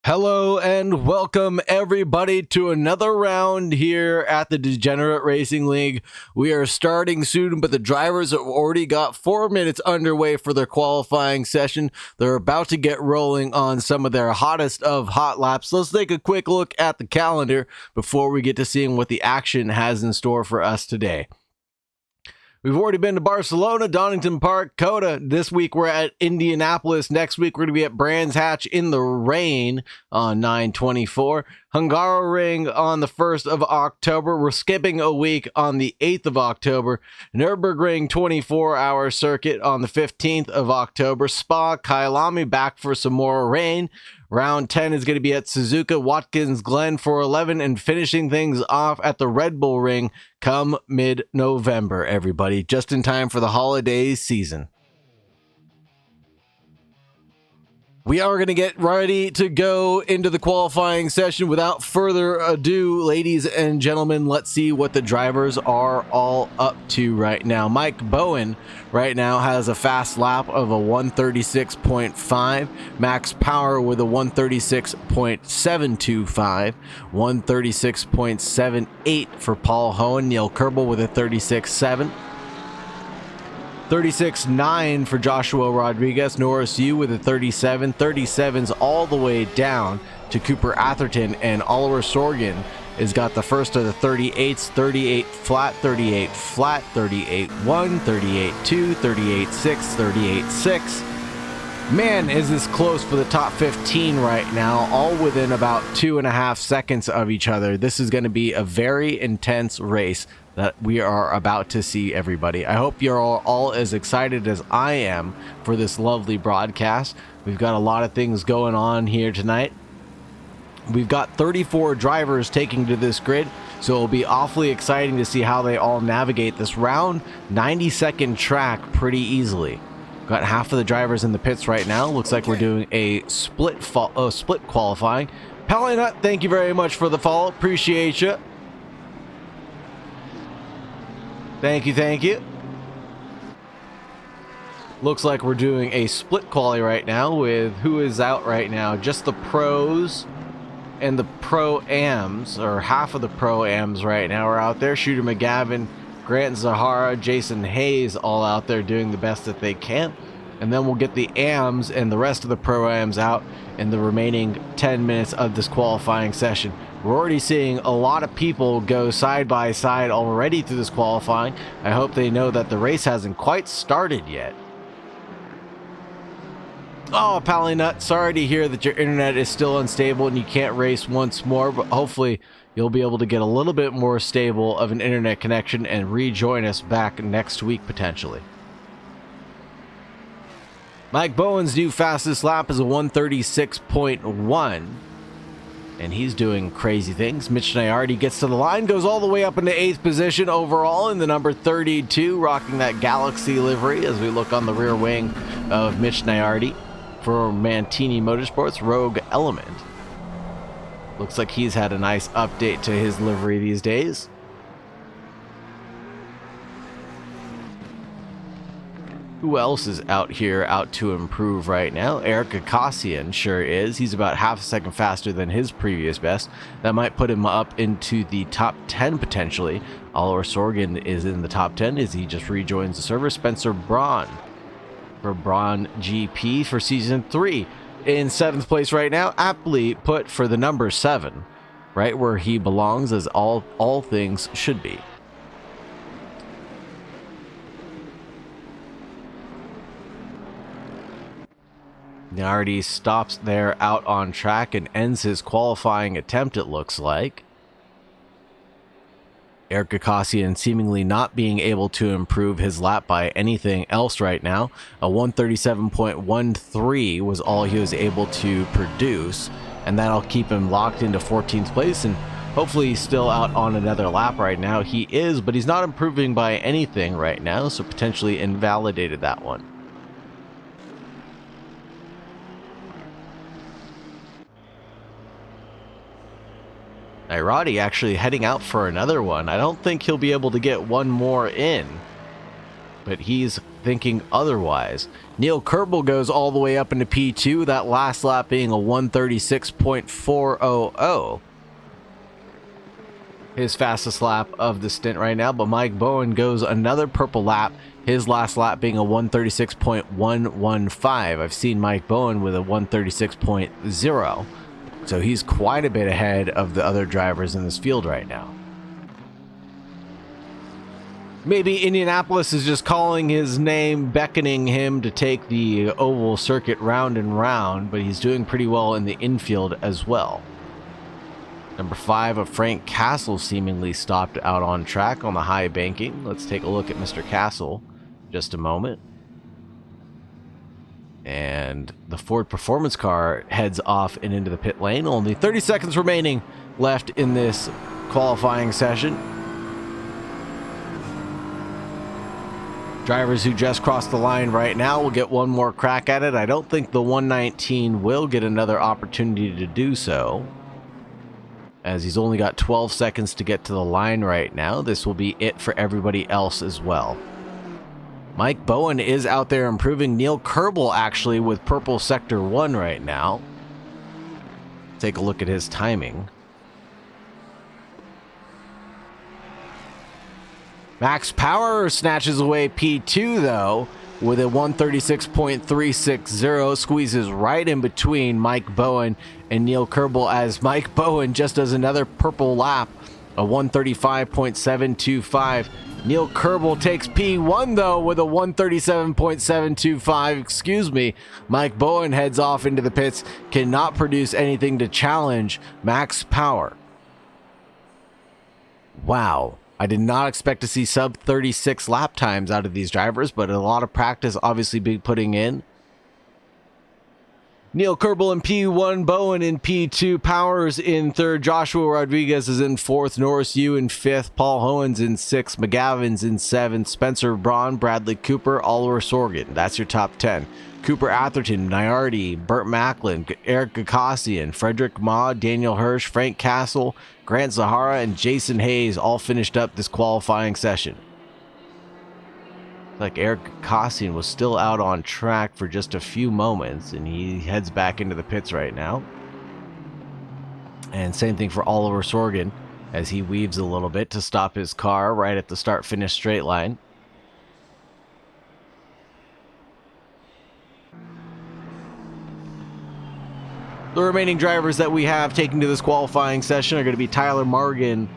Hello and welcome everybody to another round here at the Degenerate Racing League. We are starting soon, but the drivers have already got 4 minutes underway for their qualifying session. They're about to get rolling on some of their hottest of hot laps. Let's take a quick look at the calendar before we get to seeing what the action has in store for us today. We've already been to Barcelona, Donington Park, Coda. This week we're at Indianapolis. Next week we're going to be at Brands Hatch in the rain on 9/24. Hungaroring on the 1st of October. We're skipping a week on the 8th of October. Nürburgring 24-hour circuit on the 15th of October. Spa, Kyalami back for some more rain. Round 10 is going to be at Suzuka Watkins Glen for 11 and finishing things off at the Red Bull Ring come mid-November, everybody, just in time for the holiday season. We are going to get ready to go into the qualifying session. Without further ado, ladies and gentlemen, let's see what the drivers are all up to right now. Mike Bowen right now has a fast lap of a 136.5. Max Power with a 136.725. 136.78 for Paul Hohen. Neil Kerbel with a 36.7. 36.9 for Joshua Rodriguez. Norris Yu with a 37. 37's all the way down to Cooper Atherton, and Oliver Sorgen has got the first of the 38s. 38 flat, 38 flat, 38.1, 38.2, 38.6, 38.6. Man, is this close for the top 15 right now, all within about 2.5 seconds of each other. This is going to be a very intense race that we are about to see, everybody. I hope you're all as excited as I am for this lovely broadcast. We've got a lot of things going on here tonight. We've got 34 drivers taking to this grid, so it'll be awfully exciting to see how they all navigate this round 90-second track pretty easily. Got half of the drivers in the pits right now. Looks like we're doing a split qualifying. Palinut, thank you very much for the follow. Appreciate you. Thank you. Looks like we're doing a split quali right now with who is out right now. Just the pros and the pro-ams, or half of the pro-ams right now are out there. Shooter McGavin, Grant Zahara, Jason Hayes all out there doing the best that they can. And then we'll get the AMs and the rest of the pro-ams out in the remaining 10 minutes of this qualifying session. We're already seeing a lot of people go side by side already through this qualifying. I hope they know that the race hasn't quite started yet. Oh, Palinut, sorry to hear that your internet is still unstable and you can't race once more, but hopefully you'll be able to get a little bit more stable of an internet connection and rejoin us back next week potentially. Mike Bowen's new fastest lap is a 136.1. And he's doing crazy things. Mitch Nyardi gets to the line, goes all the way up into 8th position overall in the number 32, rocking that Galaxy livery as we look on the rear wing of Mitch Nyardi for Mantini Motorsports Rogue Element. Looks like he's had a nice update to his livery these days. Who else is out here out to improve right now? Eric Akasian sure is. He's about half a second faster than his previous best. That might put him up into the top 10 potentially. Oliver Sorgen is in the top 10 as he just rejoins the server. Spencer Braun for Braun GP for season 3 in 7th place right now. Aptly put for the number 7, right where he belongs, as all things should be. Nyardi stops there out on track and ends his qualifying attempt, it looks like. Eric Akasian seemingly not being able to improve his lap by anything else right now. A 137.13 was all he was able to produce, and that'll keep him locked into 14th place, and hopefully he's still out on another lap right now. He is, but he's not improving by anything right now, so potentially invalidated that one. Roddy actually heading out for another one. I don't think he'll be able to get one more in, but he's thinking otherwise. Neil Kerbel goes all the way up into P2, that last lap being a 136.400. His fastest lap of the stint right now, but Mike Bowen goes another purple lap, his last lap being a 136.115. I've seen Mike Bowen with a 136.0, so he's quite a bit ahead of the other drivers in this field right now. Maybe Indianapolis is just calling his name, beckoning him to take the oval circuit round and round, but he's doing pretty well in the infield as well. Number 5 of Frank Castle seemingly stopped out on track on the high banking. Let's take a look at Mr. Castle just a moment. And the Ford Performance car heads off and into the pit lane. Only 30 seconds remaining left in this qualifying session. Drivers who just crossed the line right now will get one more crack at it. I don't think the 119 will get another opportunity to do so, as he's only got 12 seconds to get to the line right now. This will be it for everybody else as well. Mike Bowen is out there improving. Neil Kerbel actually with purple sector 1 right now. Take a look at his timing. Max Power snatches away P2 though with a 136.360, squeezes right in between Mike Bowen and Neil Kerbel, as Mike Bowen just does another purple lap, a 135.725. Neil Kerbel takes P1 though with a 137.725, excuse me. Mike Bowen heads off into the pits, cannot produce anything to challenge Max Power. Wow. I did not expect to see sub 36 lap times out of these drivers, but a lot of practice obviously being putting in. Neil Kerbel in P1, Bowen in P2, Powers in third, Joshua Rodriguez is in fourth, Norris Yu in fifth, Paul Hoens in sixth, McGavin's in seventh, Spencer Braun, Bradley Cooper, Oliver Sorgen. That's your top 10. Cooper Atherton, Nyardi, Burt Macklin, Eric Gakassian, Frederick Ma, Daniel Hirsch, Frank Castle, Grant Zahara, and Jason Hayes all finished up this qualifying session. Like Eric Gakassian was still out on track for just a few moments, and he heads back into the pits right now. And same thing for Oliver Sorgen, as he weaves a little bit to stop his car right at the start-finish straight line. The remaining drivers that we have taking to this qualifying session are going to be Tyler Morgan,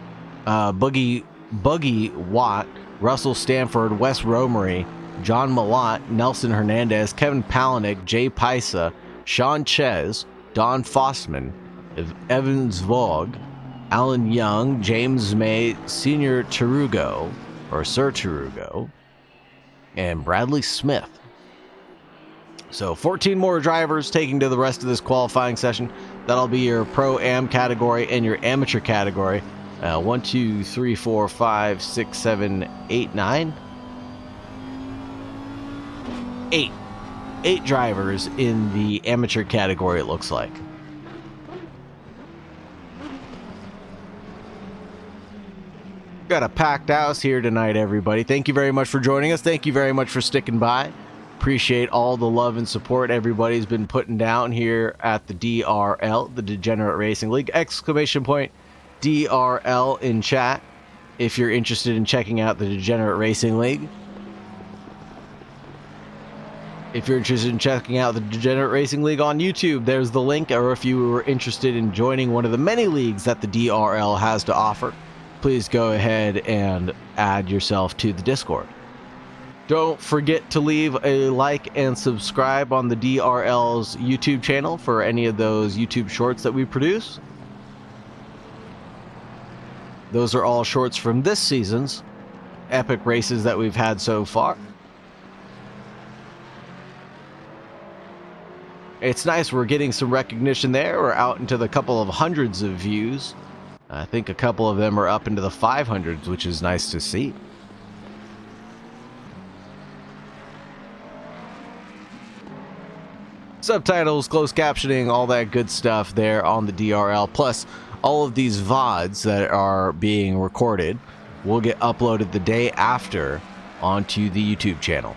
Buggy Watt, Russell Stanford, Wes Romery, John Malott, Nelson Hernandez, Kevin Palaniuk, Jay Paisa, Sean Ches, Don Fossman, Evans Vogue, Alan Young, James May, Senior Tarugo, or Sir Tarugo, and Bradley Smith. So 14 more drivers taking to the rest of this qualifying session. That'll be your Pro-Am category and your Amateur category. 1, 2, 3, 4, 5, 6, 7, 8, 9. 8 drivers in the Amateur category, it looks like. Got a packed house here tonight, everybody. Thank you very much for joining us. Thank you very much for sticking by. Appreciate all the love and support everybody's been putting down here at the DRL, the Degenerate Racing League. Exclamation point DRL in chat if you're interested in checking out the Degenerate Racing League. If you're interested in checking out the Degenerate Racing League on YouTube, there's the link. Or if you were interested in joining one of the many leagues that the DRL has to offer, please go ahead and add yourself to the Discord. Don't forget to leave a like and subscribe on the DRL's YouTube channel for any of those YouTube shorts that we produce. Those are all shorts from this season's epic races that we've had so far. It's nice we're getting some recognition there. We're out into the couple of hundreds of views. I think a couple of them are up into the 500s, which is nice to see. Subtitles, closed captioning, all that good stuff there on the DRL. Plus, all of these VODs that are being recorded will get uploaded the day after onto the YouTube channel.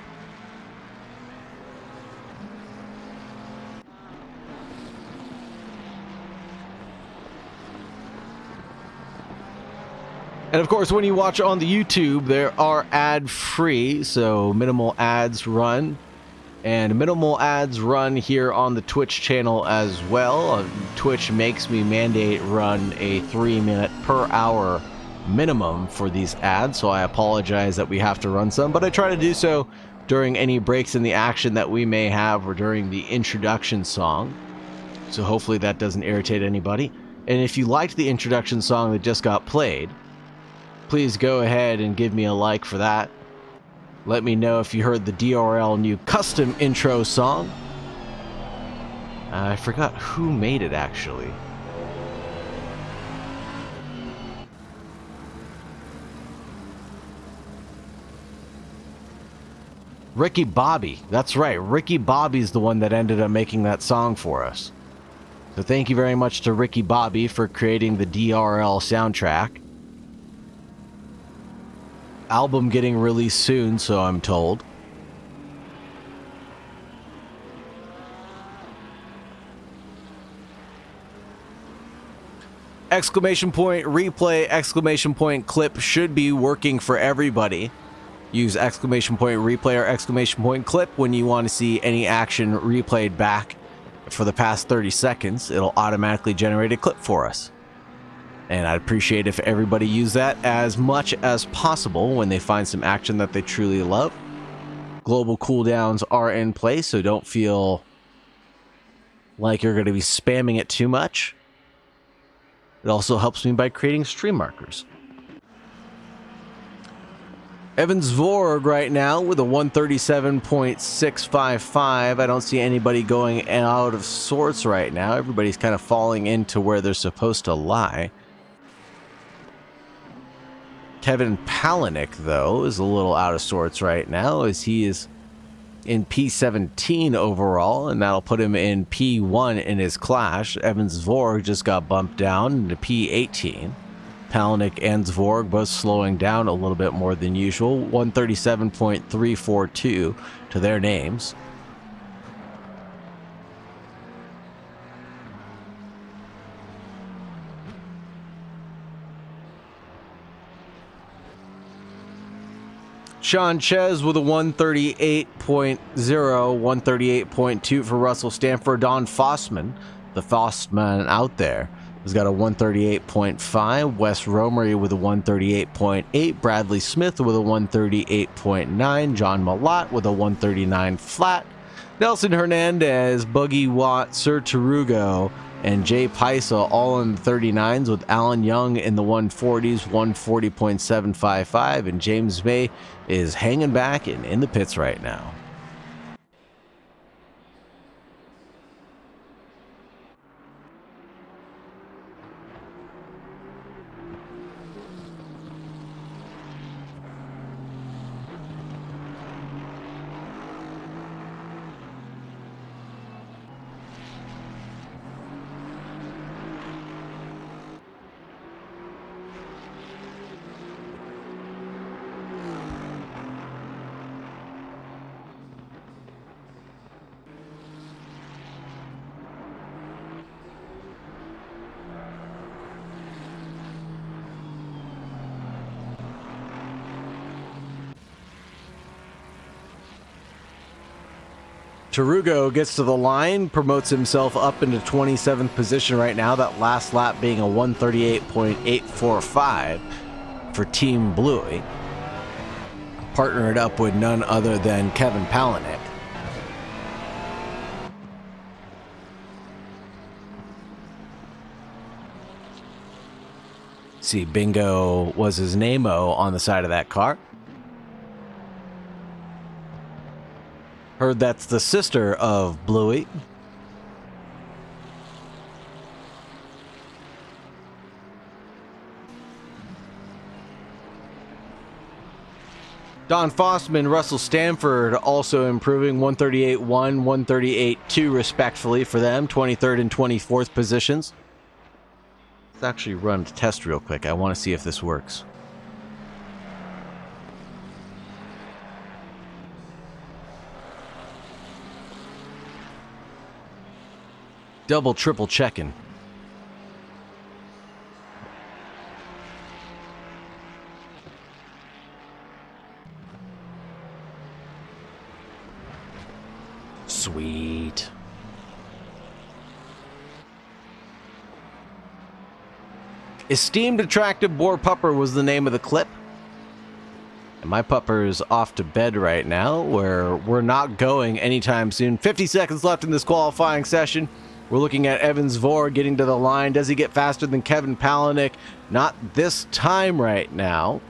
And of course, when you watch on the YouTube, there are ad-free, so minimal ads run. And minimal ads run here on the Twitch channel as well. Twitch makes me mandate run a 3-minute per hour minimum for these ads, so I apologize that we have to run some, but I try to do so during any breaks in the action that we may have or during the introduction song. So hopefully that doesn't irritate anybody. And if you liked the introduction song that just got played, please go ahead and give me a like for that. Let me know if you heard the DRL new custom intro song. I forgot who made it, actually. Ricky Bobby. That's right. Ricky Bobby's the one that ended up making that song for us. So thank you very much to Ricky Bobby for creating the DRL soundtrack. Album getting released soon, so I'm told. Exclamation point replay, exclamation point clip should be working for everybody. Use exclamation point replay or exclamation point clip when you want to see any action replayed back for the past 30 seconds. It'll automatically generate a clip for us. And I'd appreciate if everybody used that as much as possible when they find some action that they truly love. Global cooldowns are in place, so don't feel like you're going to be spamming it too much. It also helps me by creating stream markers. Evan Zvorg right now with a 137.655. I don't see anybody going out of sorts right now. Everybody's kind of falling into where they're supposed to lie. Kevin Palahniuk, though, is a little out of sorts right now as he is in P17 overall, and that'll put him in P1 in his clash. Evan Zvorg just got bumped down into P18. Palahniuk and Zvorg both slowing down a little bit more than usual. 137.342 to their names. Sean Ches with a 138.0, 138.2 for Russell Stanford. Don Fossman, the Fossman out there, has got a 138.5. Wes Romery with a 138.8. Bradley Smith with a 138.9. John Malott with a 139 flat. Nelson Hernandez, Buggy Watt, Sir Tarugo, and Jay Paisa all in the 39s, with Alan Young in the 140s, 140.755, and James May is hanging back and in the pits right now. Tarugo gets to the line, promotes himself up into 27th position right now, that last lap being a 138.845 for Team Bluey. Partnered up with none other than Kevin Palahniuk. See, Bingo was his name-o on the side of that car. Heard that's the sister of Bluey. Don Fossman, Russell Stanford also improving, 138.1, 138.2 respectfully for them, 23rd and 24th positions. Let's actually run a test real quick. I want to see if this works. Double, triple checking. Sweet. Esteemed Attractive Boar Pupper was the name of the clip. And my pupper is off to bed right now, where we're not going anytime soon. 50 seconds left in this qualifying session. We're looking at Evans Vore getting to the line. Does he get faster than Kevin Palahniuk? Not this time right now.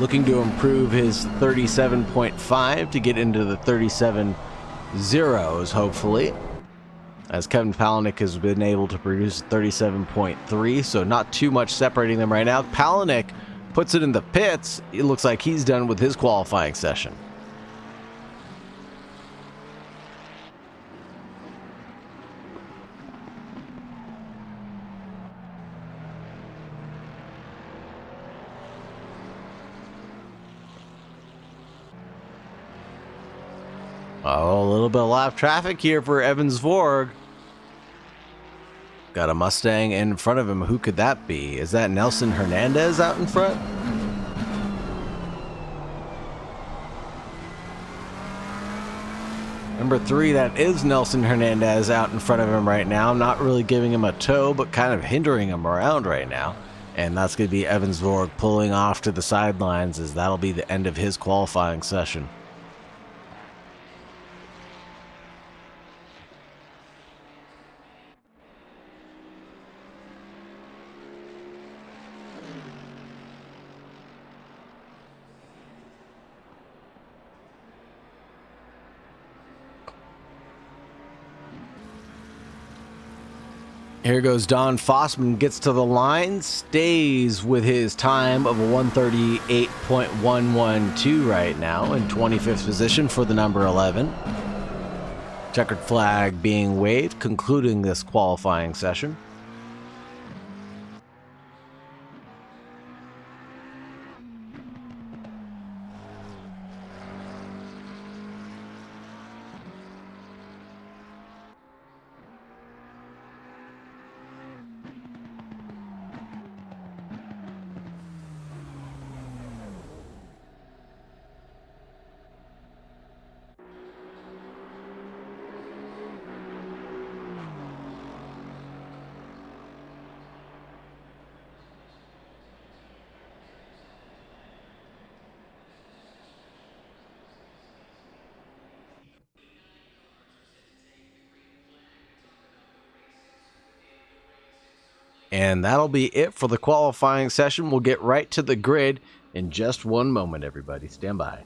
Looking to improve his 37.5 to get into the 37 zeros, hopefully. As Kevin Palahniuk has been able to produce 37.3, so not too much separating them right now. Palahniuk puts it in the pits. It looks like he's done with his qualifying session. Oh, a little bit of lap traffic here for Evans Vorg. Got a Mustang in front of him. Who could that be? Is that Nelson Hernandez out in front? Number 3, that is Nelson Hernandez out in front of him right now. Not really giving him a tow, but kind of hindering him around right now. And that's going to be Evans Vorg pulling off to the sidelines, as that'll be the end of his qualifying session. Here goes Don Fossman, gets to the line, stays with his time of a 138.112 right now in 25th position for the number 11. Checkered flag being waved, concluding this qualifying session. And that'll be it for the qualifying session. We'll get right to the grid in just one moment, everybody. Stand by.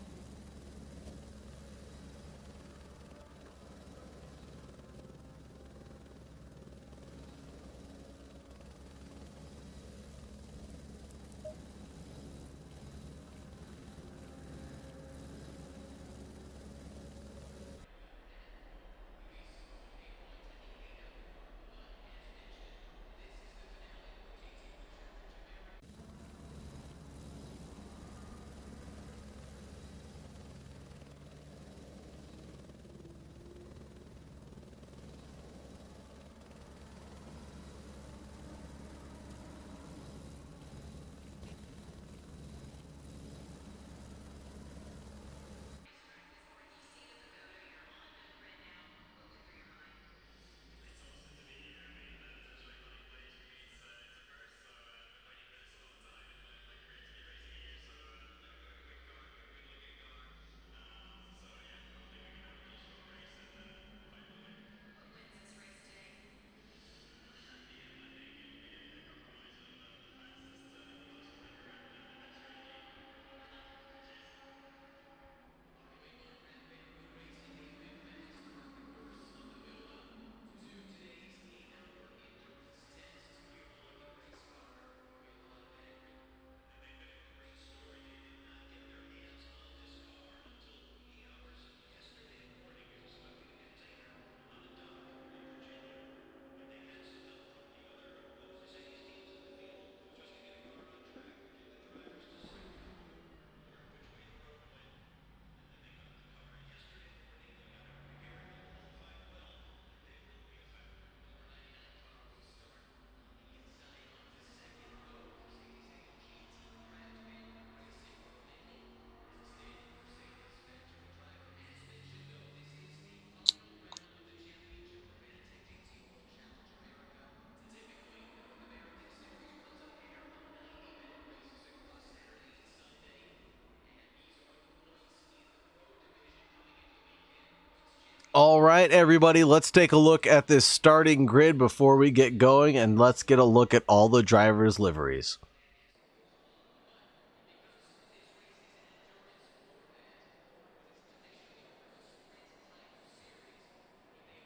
All right, everybody, let's take a look at this starting grid before we get going, and let's get a look at all the drivers' liveries.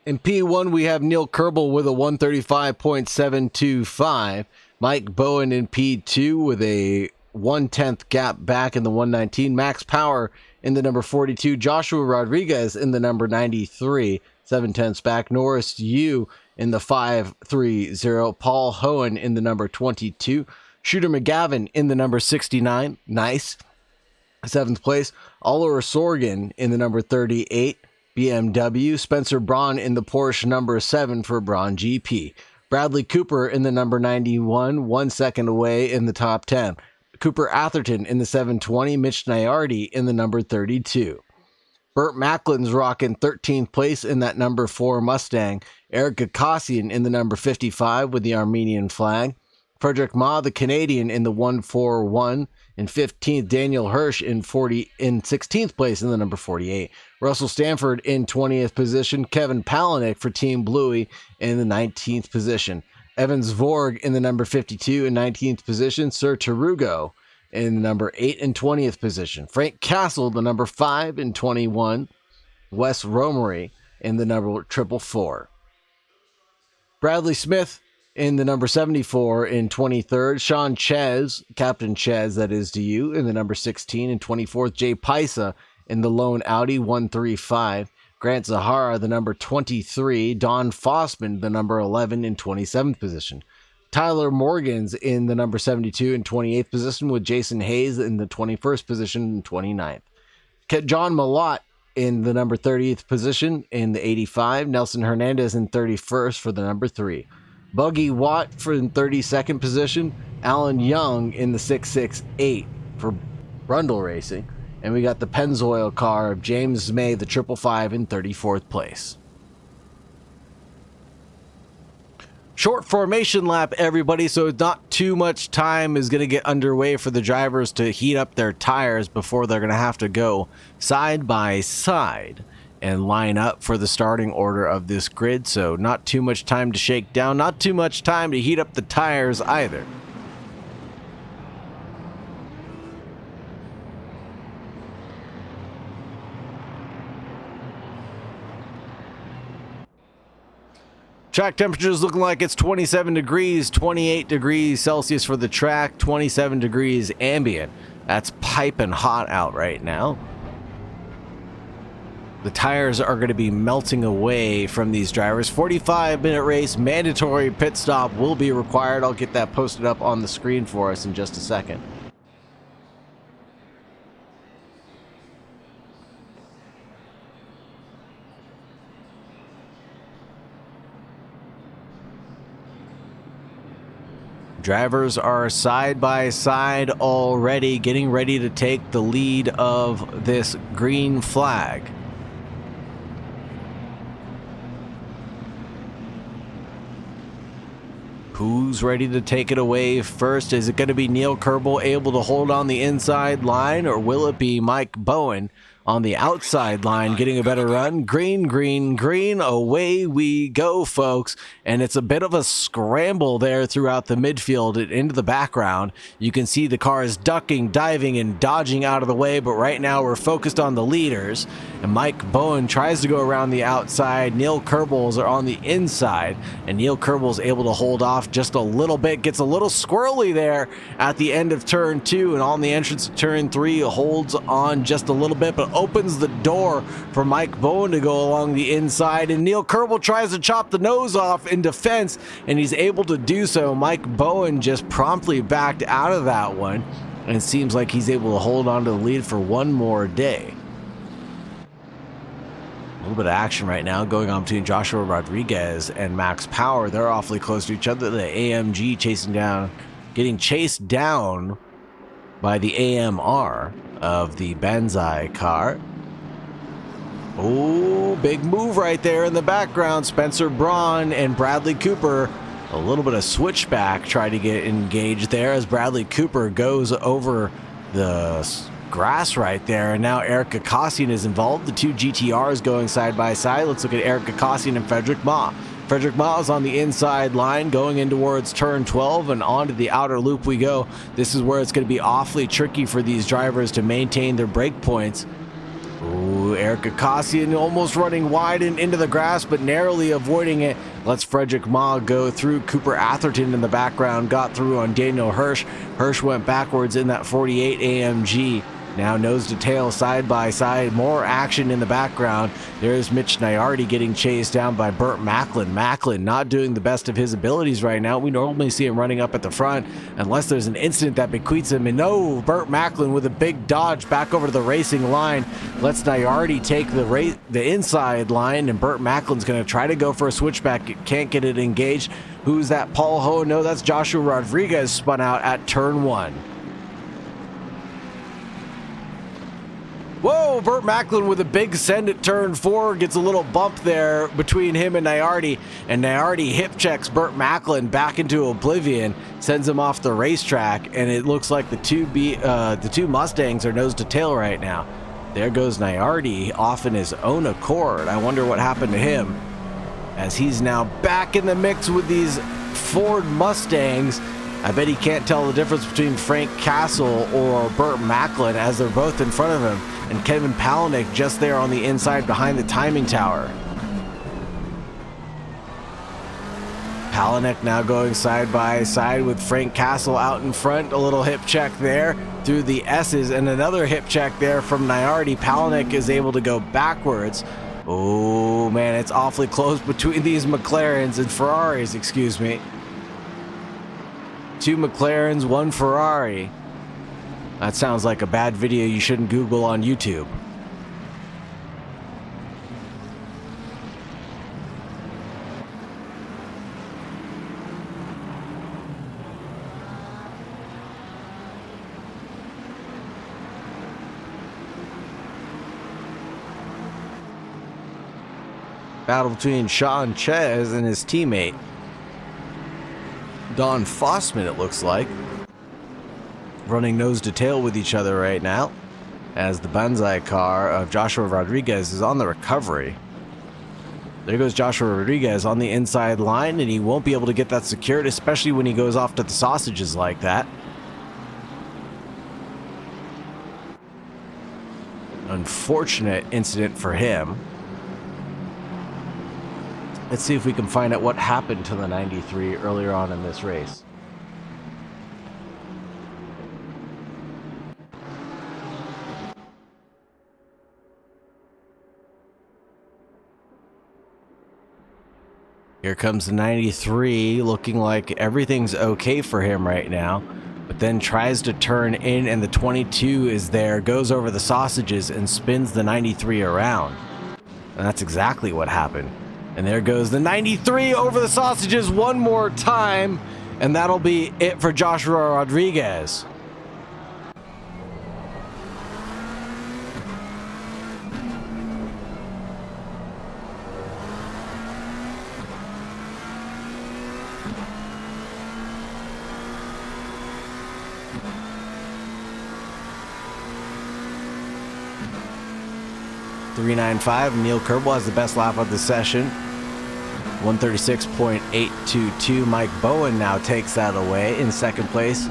In P1, we have Neil Kerbel with a 135.725. Mike Bowen in P2 with a 1/10 gap back in the 119. Max Power in the number 42. Joshua Rodriguez in the number 93. 7/10 back. Norris Yu in the 530. Paul Hohen in the number 22. Shooter McGavin in the number 69. Nice. 7th place. Oliver Sorgen in the number 38. BMW. Spencer Braun in the Porsche number 7 for Braun GP. Bradley Cooper in the number 91, 1 second away in the top 10. Cooper Atherton in the 720, Mitch Nyardi in the number 32. Burt Macklin's rocking 13th place in that number 4 Mustang. Eric Gakassian in the number 55 with the Armenian flag. Frederick Ma, the Canadian, in the 141. In 15th, Daniel Hirsch in 16th place in the number 48. Russell Stanford in 20th position. Kevin Palaniuk for Team Bluey in the 19th position. Evans Vorg in the number 52 and 19th position. Sir Tarugo in the number 8 and 20th position. Frank Castle, the number 5 and 21. Wes Romery in the number 444. Bradley Smith in the number 74 in 23rd. Sean Ches, Captain Ches, that is to you, in the number 16 and 24th. Jay Paisa in the lone Audi 135. Grant Zahara, the number 23. Don Fossman, the number 11 in 27th position. Tyler Morgans in the number 72 and 28th position, with Jason Hayes in the 21st position and 29th. John Malott in the number 30th position in the 85. Nelson Hernandez in 31st for the number 3. Buggy Watt for in 32nd position. Alan Young in the 668 for Brundle Racing. And we got the Pennzoil car of James May, the 555 in 34th place. Short formation lap, everybody, so not too much time is going to get underway for the drivers to heat up their tires before they're going to have to go side by side and line up for the starting order of this grid. So not too much time to shake down, not too much time to heat up the tires either. Track temperature is looking like it's 27 degrees, 28 degrees Celsius for the track, 27 degrees ambient. That's piping hot out right now. The tires are going to be melting away from these drivers. 45-minute race, mandatory pit stop will be required. I'll get that posted up on the screen for us in just a second. Drivers are side by side already, getting ready to take the lead of this green flag. Who's ready to take it away first? Is it going to be Neil Kerbel able to hold on the inside line, or will it be Mike Bowen on the outside line getting a better run? Green, green, green, away we go, folks. And it's a bit of a scramble there throughout the midfield and into the background. You can see the cars ducking, diving, and dodging out of the way, but right now we're focused on the leaders. And Mike Bowen tries to go around the outside. Neil Kerbel's are on the inside, and Neil Kerbel's able to hold off just a little bit. Gets a little squirrely there at the end of turn 2, and on the entrance to turn 3 holds on just a little bit, but opens the door for Mike Bowen to go along the inside, and Neil Kerbel tries to chop the nose off in defense, and he's able to do so. Mike Bowen just promptly backed out of that one, and it seems like he's able to hold on to the lead for one more day. A little bit of action right now going on between Joshua Rodriguez and Max Power. They're awfully close to each other. The AMG getting chased down by the AMR of the Banzai car. Oh, big move right there in the background. Spencer Braun and Bradley Cooper. A little bit of switchback trying to get engaged there as Bradley Cooper goes over the grass right there, and now Eric Kakasian is involved. The two GTRs going side by side. Let's look at Eric Kakasian and Frederick Ma. Frederick Ma is on the inside line going in towards turn 12, and onto the outer loop we go. This is where it's going to be awfully tricky for these drivers to maintain their brake points. Ooh, Eric Kakasian almost running wide and into the grass, but narrowly avoiding it. Lets Frederick Ma go through. Cooper Atherton in the background got through on Daniel Hirsch. Hirsch went backwards in that 48 AMG. Now nose to tail, side by side, more action in the background. There's Mitch Nyardi getting chased down by Burt Macklin. Macklin not doing the best of his abilities right now. We normally see him running up at the front unless there's an incident that bequeaths him. And no, Burt Macklin with a big dodge back over to the racing line. Lets Nyardi take the inside line, and Burt Macklin's going to try to go for a switchback. Can't get it engaged. Who's that? Paul Ho? No, that's Joshua Rodriguez spun out at turn 1. Whoa, Burt Macklin with a big send at turn 4, gets a little bump there between him and Nyardi hip checks Burt Macklin back into oblivion, sends him off the racetrack, and it looks like the two Mustangs are nose to tail right now. There goes Nyardi off in his own accord. I wonder what happened to him, as he's now back in the mix with these Ford Mustangs. I bet he can't tell the difference between Frank Castle or Burt Macklin, as they're both in front of him, and Kevin Palaniuk just there on the inside behind the timing tower. Palaniuk now going side by side with Frank Castle out in front. A little hip check there through the S's, and another hip check there from Nyardi. Palaniuk is able to go backwards. Oh man, it's awfully close between these McLarens and Ferraris, excuse me. 2 McLarens, 1 Ferrari. That sounds like a bad video you shouldn't Google on YouTube. Battle between Sean Chez and his teammate Don Fossman, it looks like, running nose to tail with each other right now, as the Banzai car of Joshua Rodriguez is on the recovery. There goes Joshua Rodriguez on the inside line, and he won't be able to get that secured, especially when he goes off to the sausages like that. Unfortunate incident for him. Let's see if we can find out what happened to the 93 earlier on in this race. Here comes the 93, looking like everything's okay for him right now, but then tries to turn in, and the 22 is there, goes over the sausages and spins the 93 around. And that's exactly what happened. And there goes the 93 over the sausages one more time, and that'll be it for Joshua Rodriguez. .395, Neil Kerbel has the best lap of the session. 136.822. Mike Bowen now takes that away in second place.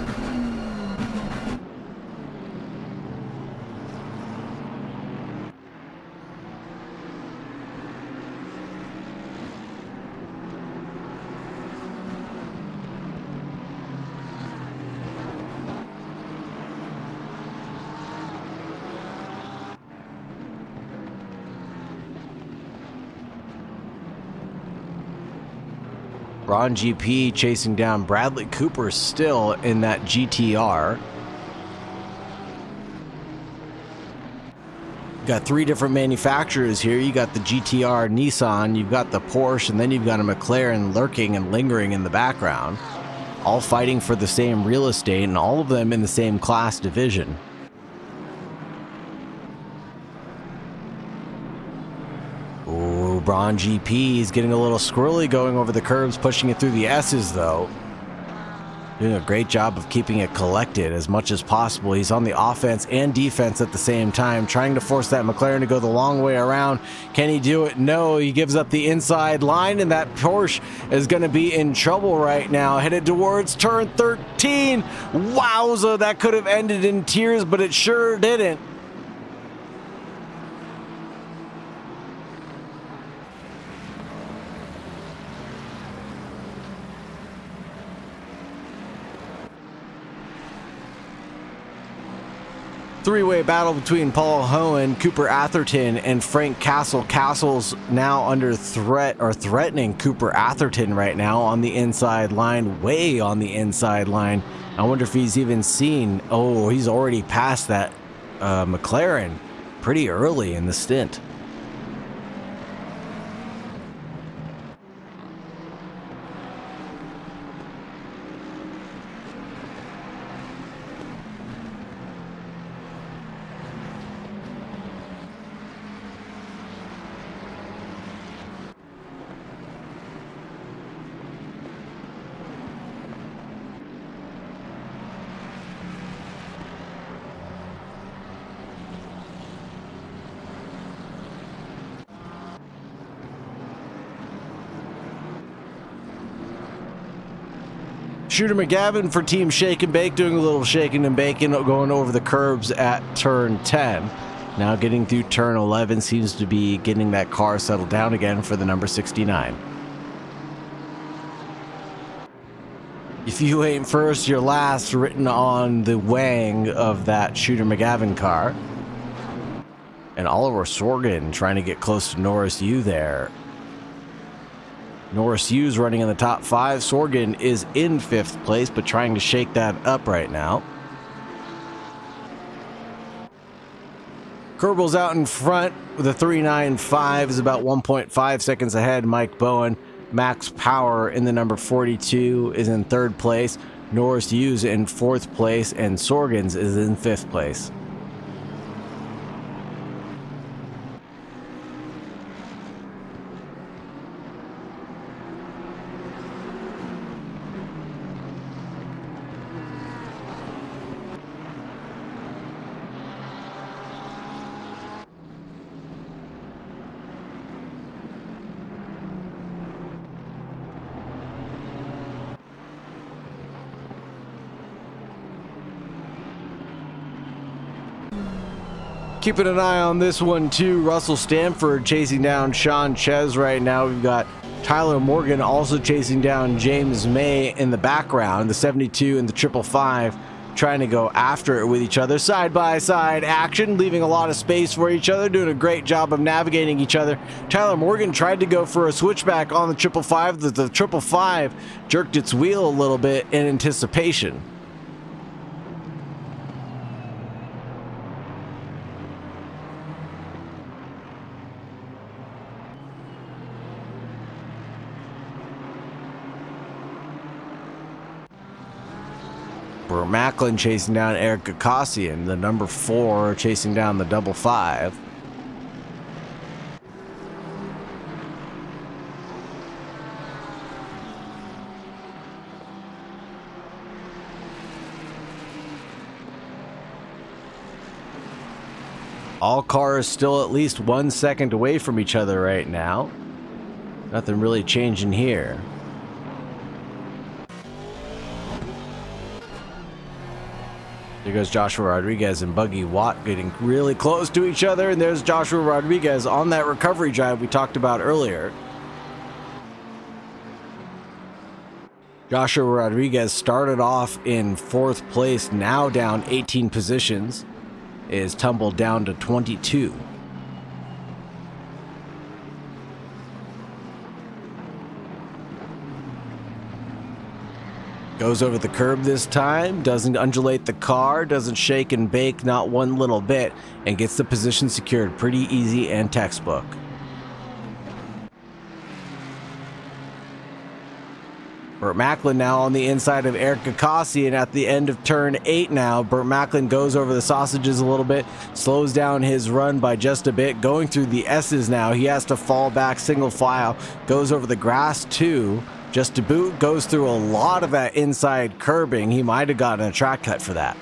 Ron GP chasing down Bradley Cooper still in that GTR. Got 3 different manufacturers here. You got the GTR Nissan, you've got the Porsche, and then you've got a McLaren lurking and lingering in the background. All fighting for the same real estate, and all of them in the same class division. Braun GP is getting a little squirrely going over the curves, pushing it through the S's though. Doing a great job of keeping it collected as much as possible. He's on the offense and defense at the same time, trying to force that McLaren to go the long way around. Can he do it? No, he gives up the inside line, and that Porsche is going to be in trouble right now. Headed towards turn 13. Wowza, that could have ended in tears, but it sure didn't. Three-way battle between Paul Hohen, Cooper Atherton, and Frank Castle. Castle's now under threat, or threatening Cooper Atherton right now on the inside line, way on the inside line. I wonder if he's even seen, oh, he's already passed that McLaren pretty early in the stint. Shooter McGavin for Team Shake and Bake, doing a little shaking and baking, going over the curbs at turn 10. Now getting through turn 11, seems to be getting that car settled down again for the number 69. If you ain't first, you're last, written on the wang of that Shooter McGavin car. And Oliver Sorgen trying to get close to Norris Yu there. Norris Yu's running in the top 5. Sorgen is in 5th place, but trying to shake that up right now. Kerbel's out in front with a 3.95, is about 1.5 seconds ahead. Mike Bowen. Max Power in the number 42 is in 3rd place. Norris Yu's in 4th place, and Sorgen's is in 5th place. Keeping an eye on this one too. Russell Stanford chasing down Sean Ches right now. We've got Tyler Morgan also chasing down James May in the background. The 72 and the 555 trying to go after it with each other. Side by side action, leaving a lot of space for each other, doing a great job of navigating each other. Tyler Morgan tried to go for a switchback on the 555. The 555 jerked its wheel a little bit in anticipation. Macklin chasing down Eric Gakosian, the number 4 chasing down the 555. All cars still at least 1 second away from each other right now. Nothing really changing here. There goes Joshua Rodriguez and Buggy Watt getting really close to each other, and there's Joshua Rodriguez on that recovery drive we talked about earlier. Joshua Rodriguez started off in 4th place, now down 18 positions, is tumbled down to 22. Goes over the curb this time, doesn't undulate the car, doesn't shake and bake not one little bit, and gets the position secured pretty easy and textbook. Burt Macklin now on the inside of Eric Gakosian at the end of turn 8 now. Burt Macklin goes over the sausages a little bit, slows down his run by just a bit, going through the S's now. He has to fall back single file, goes over the grass too. Just to boot, goes through a lot of that inside curbing. He might have gotten a track cut for that.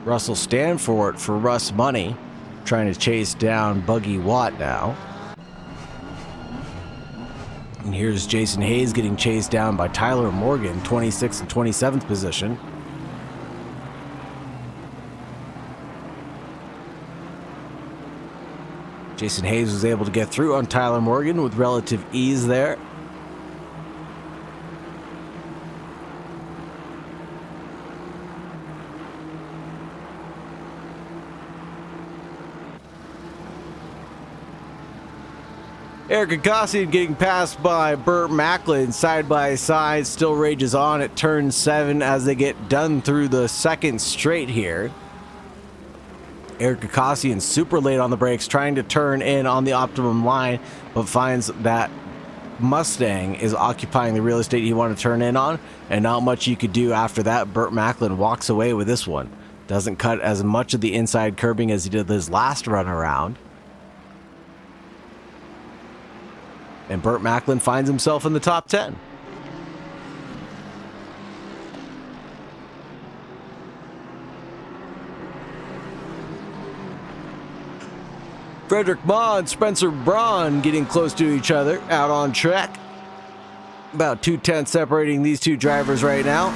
Russell Stanford for Russ Money, trying to chase down Buggy Watt now. And here's Jason Hayes getting chased down by Tyler Morgan, 26th and 27th position. Jason Hayes was able to get through on Tyler Morgan with relative ease there. Eric Agossian getting passed by Burt Macklin side by side, still rages on at turn 7 as they get done through the second straight here. Eric Agossian super late on the brakes, trying to turn in on the optimum line, but finds that Mustang is occupying the real estate he wanted to turn in on, and not much you could do after that. Burt Macklin walks away with this one. Doesn't cut as much of the inside curbing as he did his last run around. And Burt Macklin finds himself in the top 10. Frederick Ma and Spencer Braun getting close to each other out on track. About 2/10 separating these two drivers right now.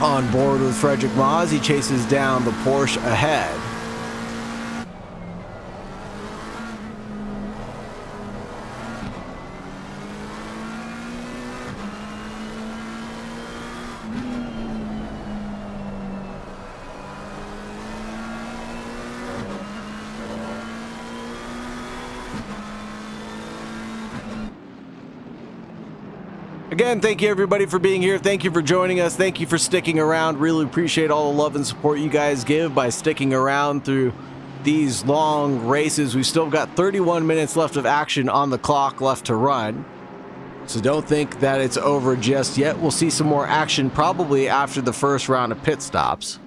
On board with Frederick Ma as he chases down the Porsche ahead. Again, thank you everybody for being here. Thank you for joining us. Thank you for sticking around. Really appreciate all the love and support you guys give by sticking around through these long races. We've still got 31 minutes left of action on the clock left to run. So don't think that it's over just yet. We'll see some more action probably after the first round of pit stops.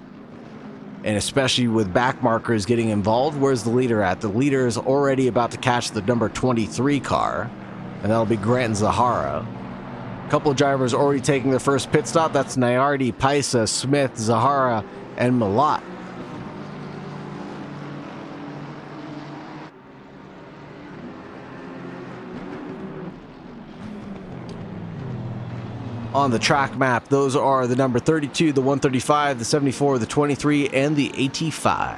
And especially with back markers getting involved. Where's the leader at? The leader is already about to catch the number 23 car. And that'll be Grant Zahara. Couple of drivers already taking their first pit stop. That's Nyardi, Paisa, Smith, Zahara, and Malat. On the track map, those are the number 32, the 135, the 74, the 23, and the 85.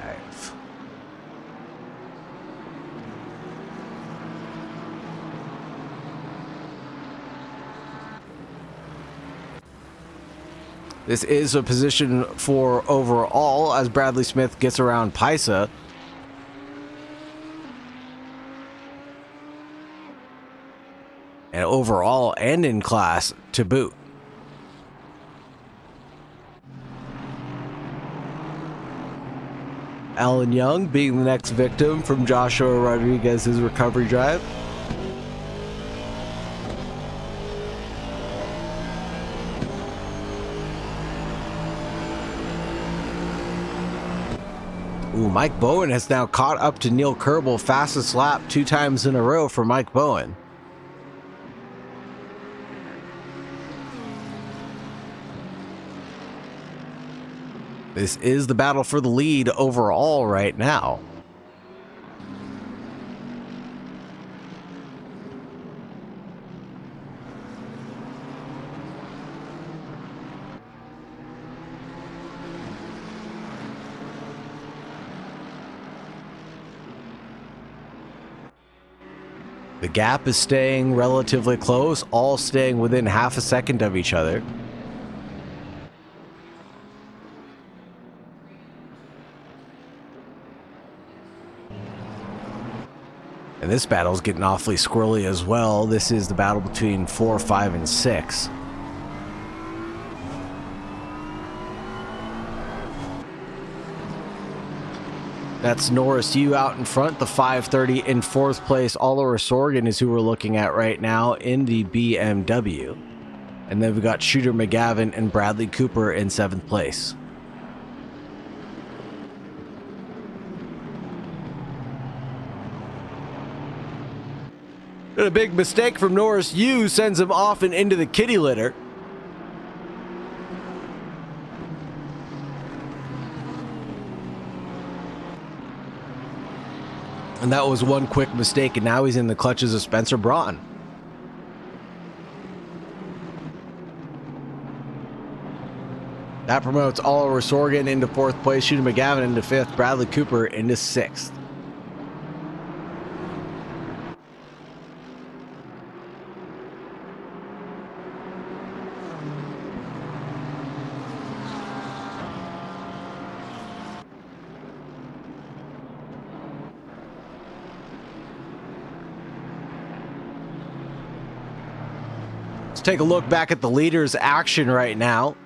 This is a position for overall as Bradley Smith gets around Paisa. And overall and in class to boot. Alan Young being the next victim from Joshua Rodriguez's recovery drive. Ooh, Mike Bowen has now caught up to Neil Kerbel, fastest lap 2 times in a row for Mike Bowen. This is the battle for the lead overall right now. The gap is staying relatively close, all staying within half a second of each other. And this battle's getting awfully squirrely as well. This is the battle between 4, 5, and 6. That's Norris U out in front, the 530 in 4th place. Oliver Sorgen is who we're looking at right now in the BMW. And then we've got Shooter McGavin and Bradley Cooper in 7th place. And a big mistake from Norris U sends him off and into the kitty litter. And that was one quick mistake, and now he's in the clutches of Spencer Braun. That promotes Oliver Sorgen into 4th place, Shooter McGavin into 5th, Bradley Cooper into 6th. Let's take a look back at the leaders' action right now.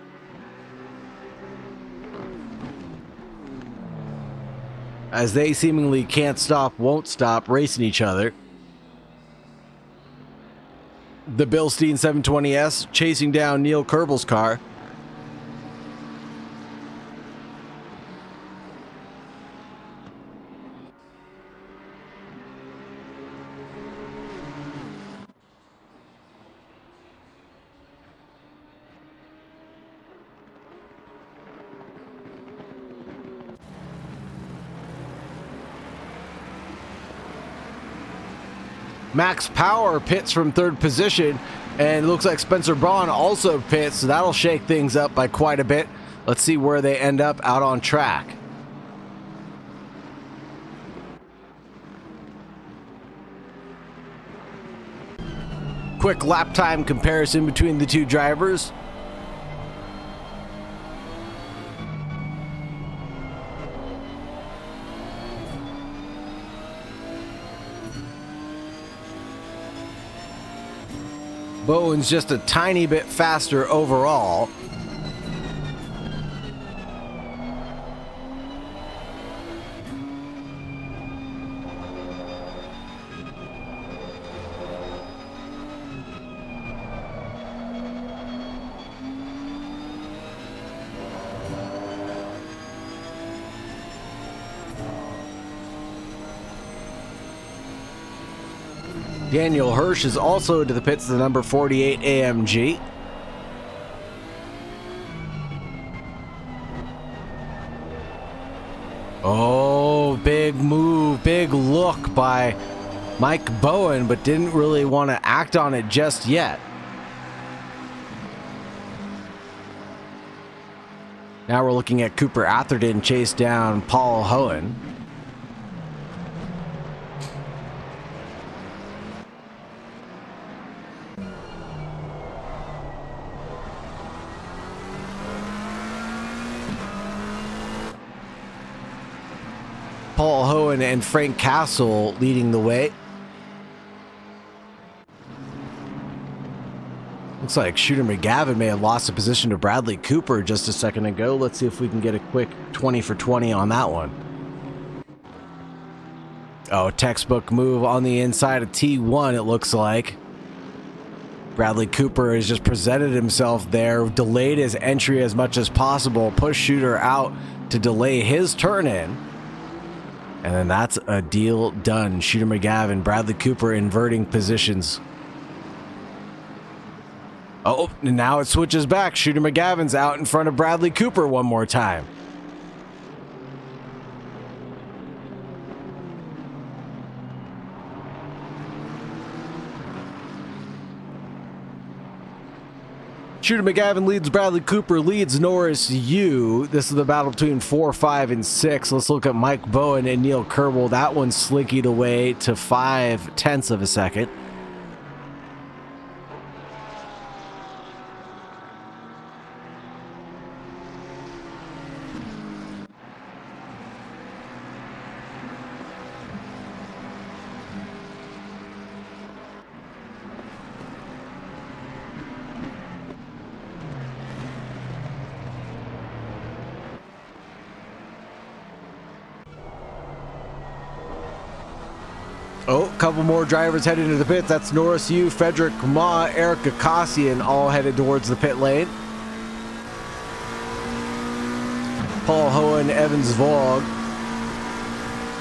As they seemingly can't stop, won't stop racing each other. The Bilstein 720S chasing down Neil Kerbel's car. Max Power pits from 3rd position, and it looks like Spencer Braun also pits, so that'll shake things up by quite a bit. Let's see where they end up out on track. Quick lap time comparison between the two drivers. Bowen's just a tiny bit faster overall. Daniel Hirsch is also into the pits, the number 48 AMG. Oh, big move, big look by Mike Bowen, but didn't really want to act on it just yet. Now we're looking at Cooper Atherton chase down Paul Hohen. Paul Hohen and Frank Castle leading the way. Looks like Shooter McGavin may have lost a position to Bradley Cooper just a second ago. Let's see if we can get a quick 20 for 20 on that one. Oh, textbook move on the inside of T1, it looks like. Bradley Cooper has just presented himself there, delayed his entry as much as possible, pushed Shooter out to delay his turn in. And then that's a deal done. Shooter McGavin, Bradley Cooper inverting positions. Oh, and now it switches back. Shooter McGavin's out in front of Bradley Cooper one more time. Shooter McGavin leads Bradley Cooper, leads Norris U. This is the battle between 4, 5, and 6. Let's look at Mike Bowen and Neil Kerbel. That one slinkied away to 0.5 of a second. Oh, a couple more drivers heading into the pits. That's Norris Yu, Frederick Ma, Eric Akassian, all headed towards the pit lane. Paul Hohen, Evans Vogue,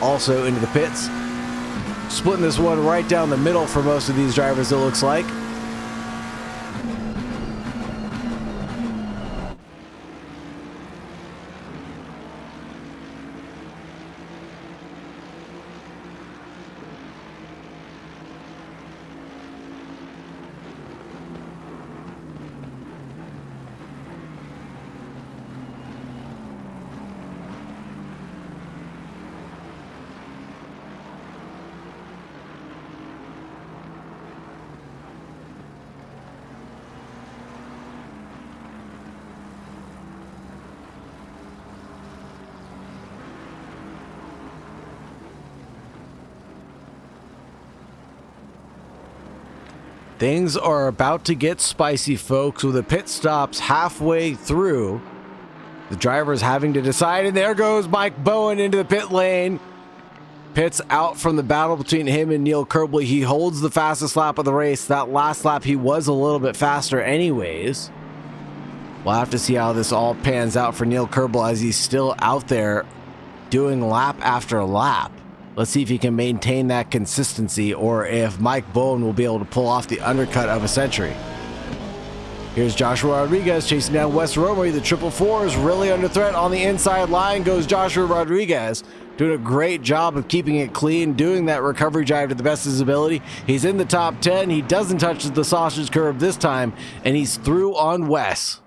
also into the pits. Splitting this one right down the middle for most of these drivers, it looks like. Things are about to get spicy, folks, with the pit stops halfway through. The driver's having to decide, and there goes Mike Bowen into the pit lane. Pitts out from the battle between him and Neil Kerbley. He holds the fastest lap of the race. That last lap, he was a little bit faster anyways. We'll have to see how this all pans out for Neil Kerbley as he's still out there doing lap after lap. Let's see if he can maintain that consistency or if Mike Bowen will be able to pull off the undercut of a century. Here's Joshua Rodriguez chasing down Wes Romery. The 444 is really under threat. On the inside line goes Joshua Rodriguez, doing a great job of keeping it clean, doing that recovery drive to the best of his ability. He's in the top 10. He doesn't touch the sausage curve this time, and he's through on Wes.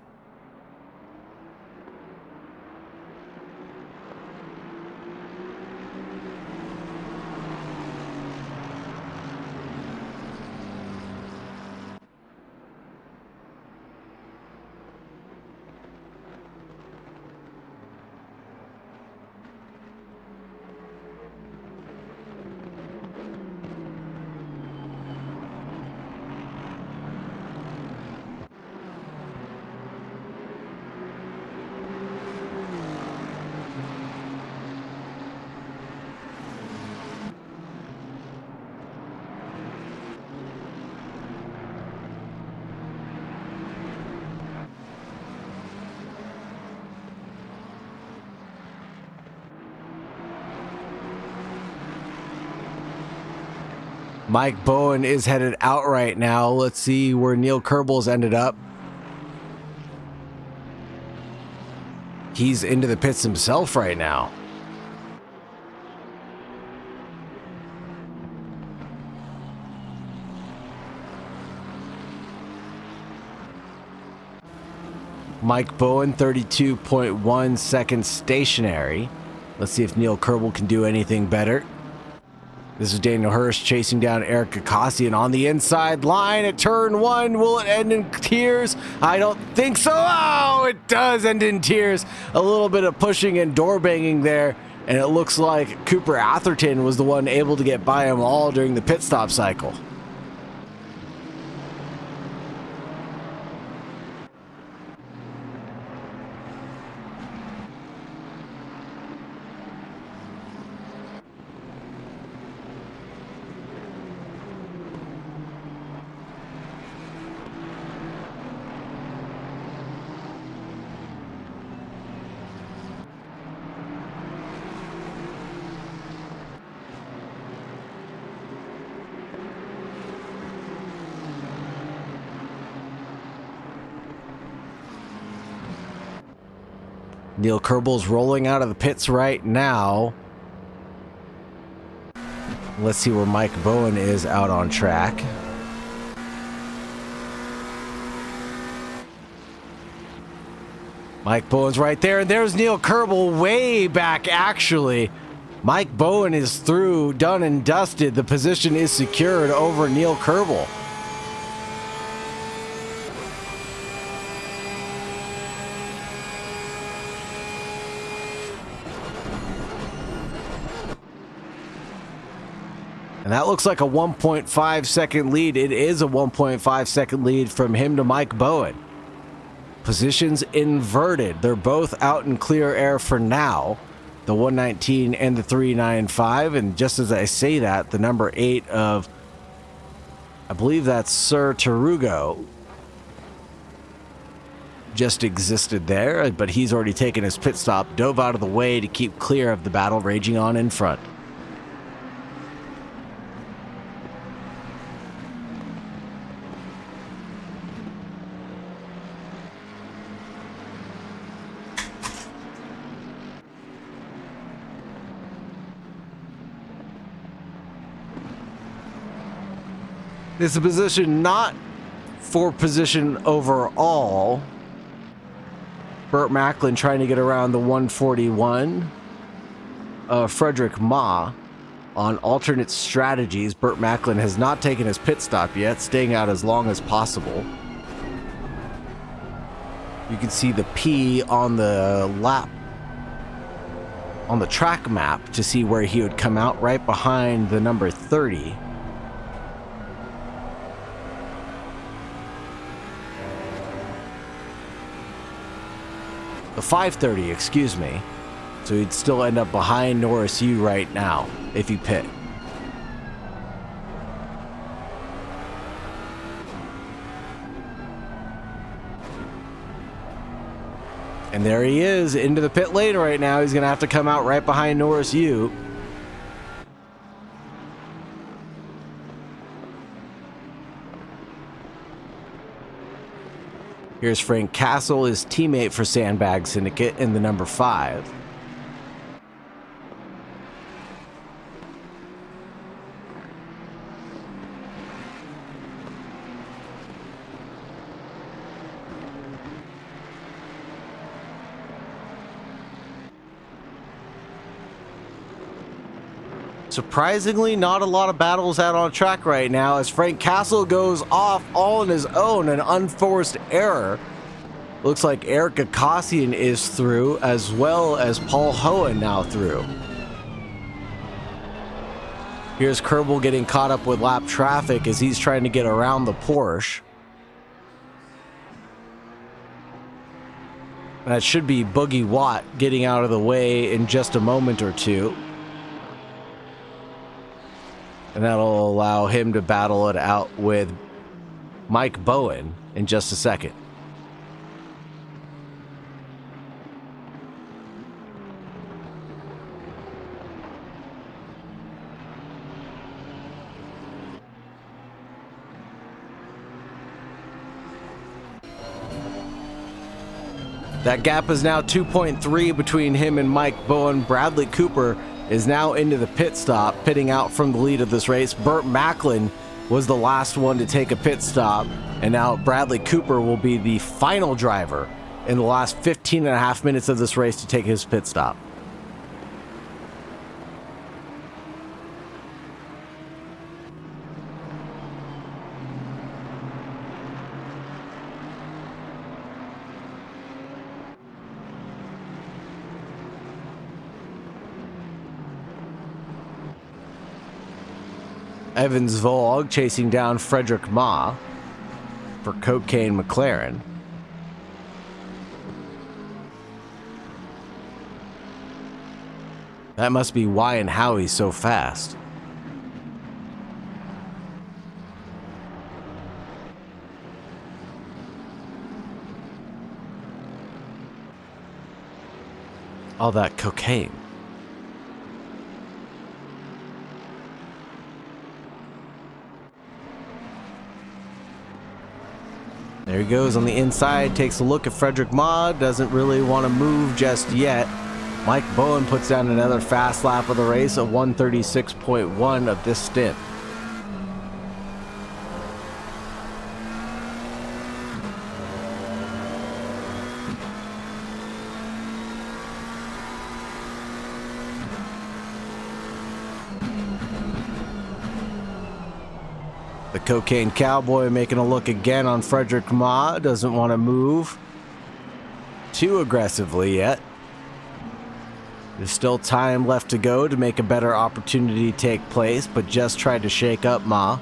Mike Bowen is headed out right now. Let's see where Neil Kerbley's ended up. He's into the pits himself right now. Mike Bowen, 32.1 seconds stationary. Let's see if Neil Kerbley can do anything better. This is Daniel Hurst chasing down Eric Akassian on the inside line at turn 1. Will it end in tears? I don't think so. Oh, it does end in tears. A little bit of pushing and door banging there, and it looks like Cooper Atherton was the one able to get by them all during the pit stop cycle. Neil Kerbley's rolling out of the pits right now. Let's see where Mike Bowen is out on track. Mike Bowen's right there, and there's Neil Kerbley way back, actually. Mike Bowen is through, done and dusted. The position is secured over Neil Kerbley. And that looks like a 1.5 second lead. It is a 1.5 second lead from him to Mike Bowen. Positions inverted. They're both out in clear air for now. the 119 and the 395. And just as I say that, the number 8 of, I believe that's Sir Tarugo, just existed there, but he's already taken his pit stop, dove out of the way to keep clear of the battle raging on in front. It's a position not for position overall. Burt Macklin trying to get around the 141. Frederick Ma on alternate strategies. Burt Macklin has not taken his pit stop yet, staying out as long as possible. You can see the P on the lap, on the track map, to see where he would come out, right behind the number 30. The 530, excuse me. So he'd still end up behind Norris U right now if he pit. And there he is into the pit lane right now. He's going to have to come out right behind Norris U. Here's Frank Castle, his teammate for Sandbag Syndicate, in the number 5. Surprisingly, not a lot of battles out on track right now as Frank Castle goes off all on his own, an unforced error. Looks like Eric Akassian is through, as well as Paul Hohen now through. Here's Kerbal getting caught up with lap traffic as he's trying to get around the Porsche. That should be Boogie Watt getting out of the way in just a moment or two. And that'll allow him to battle it out with Mike Bowen in just a second. That gap is now 2.3 between him and Mike Bowen. Bradley Cooper is now into the pit stop, pitting out from the lead of this race. Burt Macklin was the last one to take a pit stop, and now Bradley Cooper will be the final driver in the last 15 and a half minutes of this race to take his pit stop. Evans Vogue chasing down Frederick Ma for Cocaine McLaren. That must be why and how he's so fast. All that cocaine. There he goes on the inside, takes a look at Frederick Ma, doesn't really want to move just yet. Mike Bowen puts down another fast lap of the race at 136.1 of this stint. The Cocaine Cowboy making a look again on Frederick Ma. Doesn't want to move too aggressively yet. There's still time left to go to make a better opportunity take place, but just tried to shake up Ma.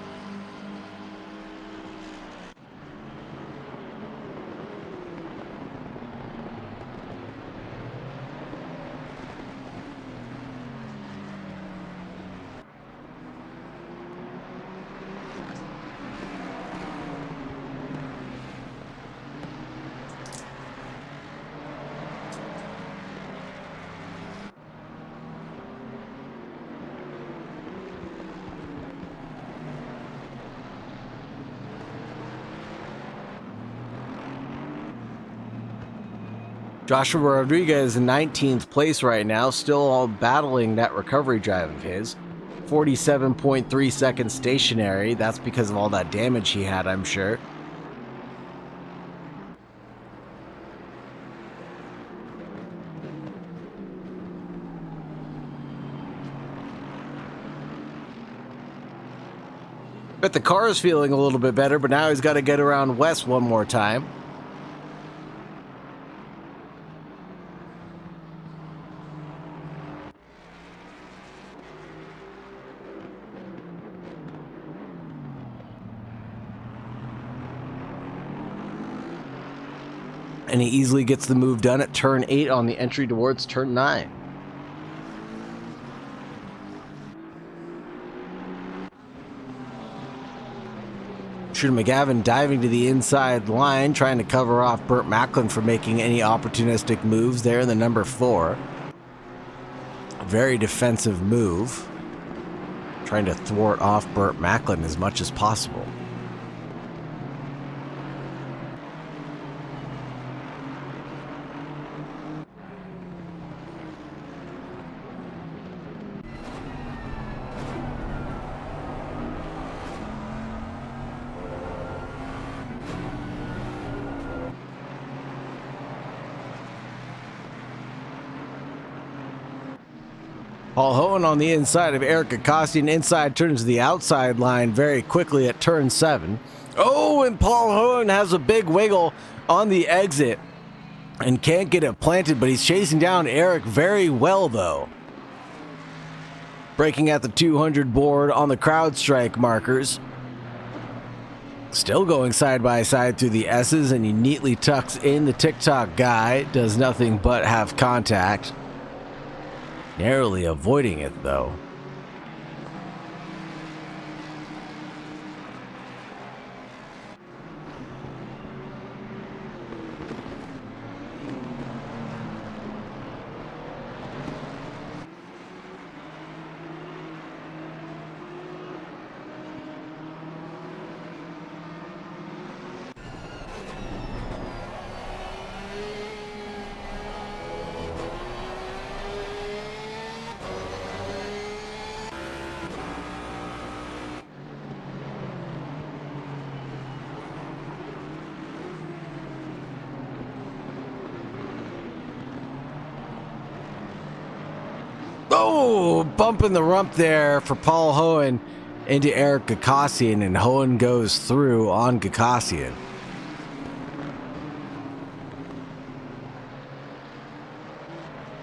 Joshua Rodriguez in 19th place right now, still all battling that recovery drive of his. 47.3 seconds stationary. That's because of all that damage he had, I'm sure. But the car is feeling a little bit better, but now he's got to get around West one more time. And he easily gets the move done at turn 8 on the entry towards turn 9. Shooter McGavin diving to the inside line, trying to cover off Burt Macklin for making any opportunistic moves there in the number 4. A very defensive move. Trying to thwart off Burt Macklin as much as possible. Paul Hohen on the inside of Eric Acostian. Inside turns to the outside line very quickly at turn 7. Oh, and Paul Hohen has a big wiggle on the exit and can't get it planted, but he's chasing down Eric very well, though. Breaking at the 200 board on the crowd strike markers. Still going side by side through the S's, and he neatly tucks in the TikTok guy. Does nothing but have contact. Narrowly avoiding it, though. Oh, bumping the rump there for Paul Hohen into Eric Gagosian, and Hohen goes through on Gagosian.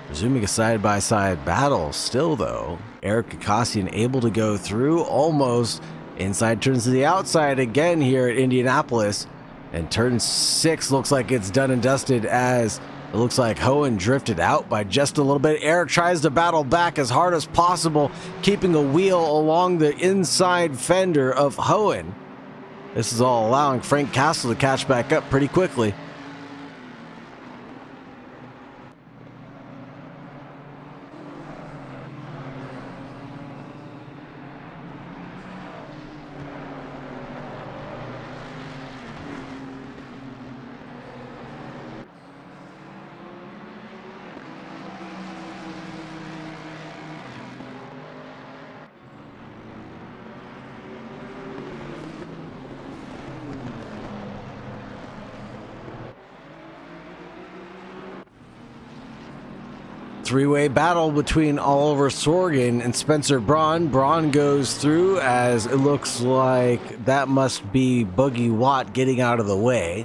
Resuming a side-by-side battle still, though. Eric Gagosian able to go through, almost inside turns to the outside again here at Indianapolis. And turn 6 looks like it's done and dusted, as it looks like Hohen drifted out by just a little bit. Eric tries to battle back as hard as possible, keeping a wheel along the inside fender of Hohen. This is all allowing Frank Castle to catch back up pretty quickly. Three-way battle between Oliver Sorgen and Spencer Braun. Braun goes through, as it looks like that must be Boogie Watt getting out of the way.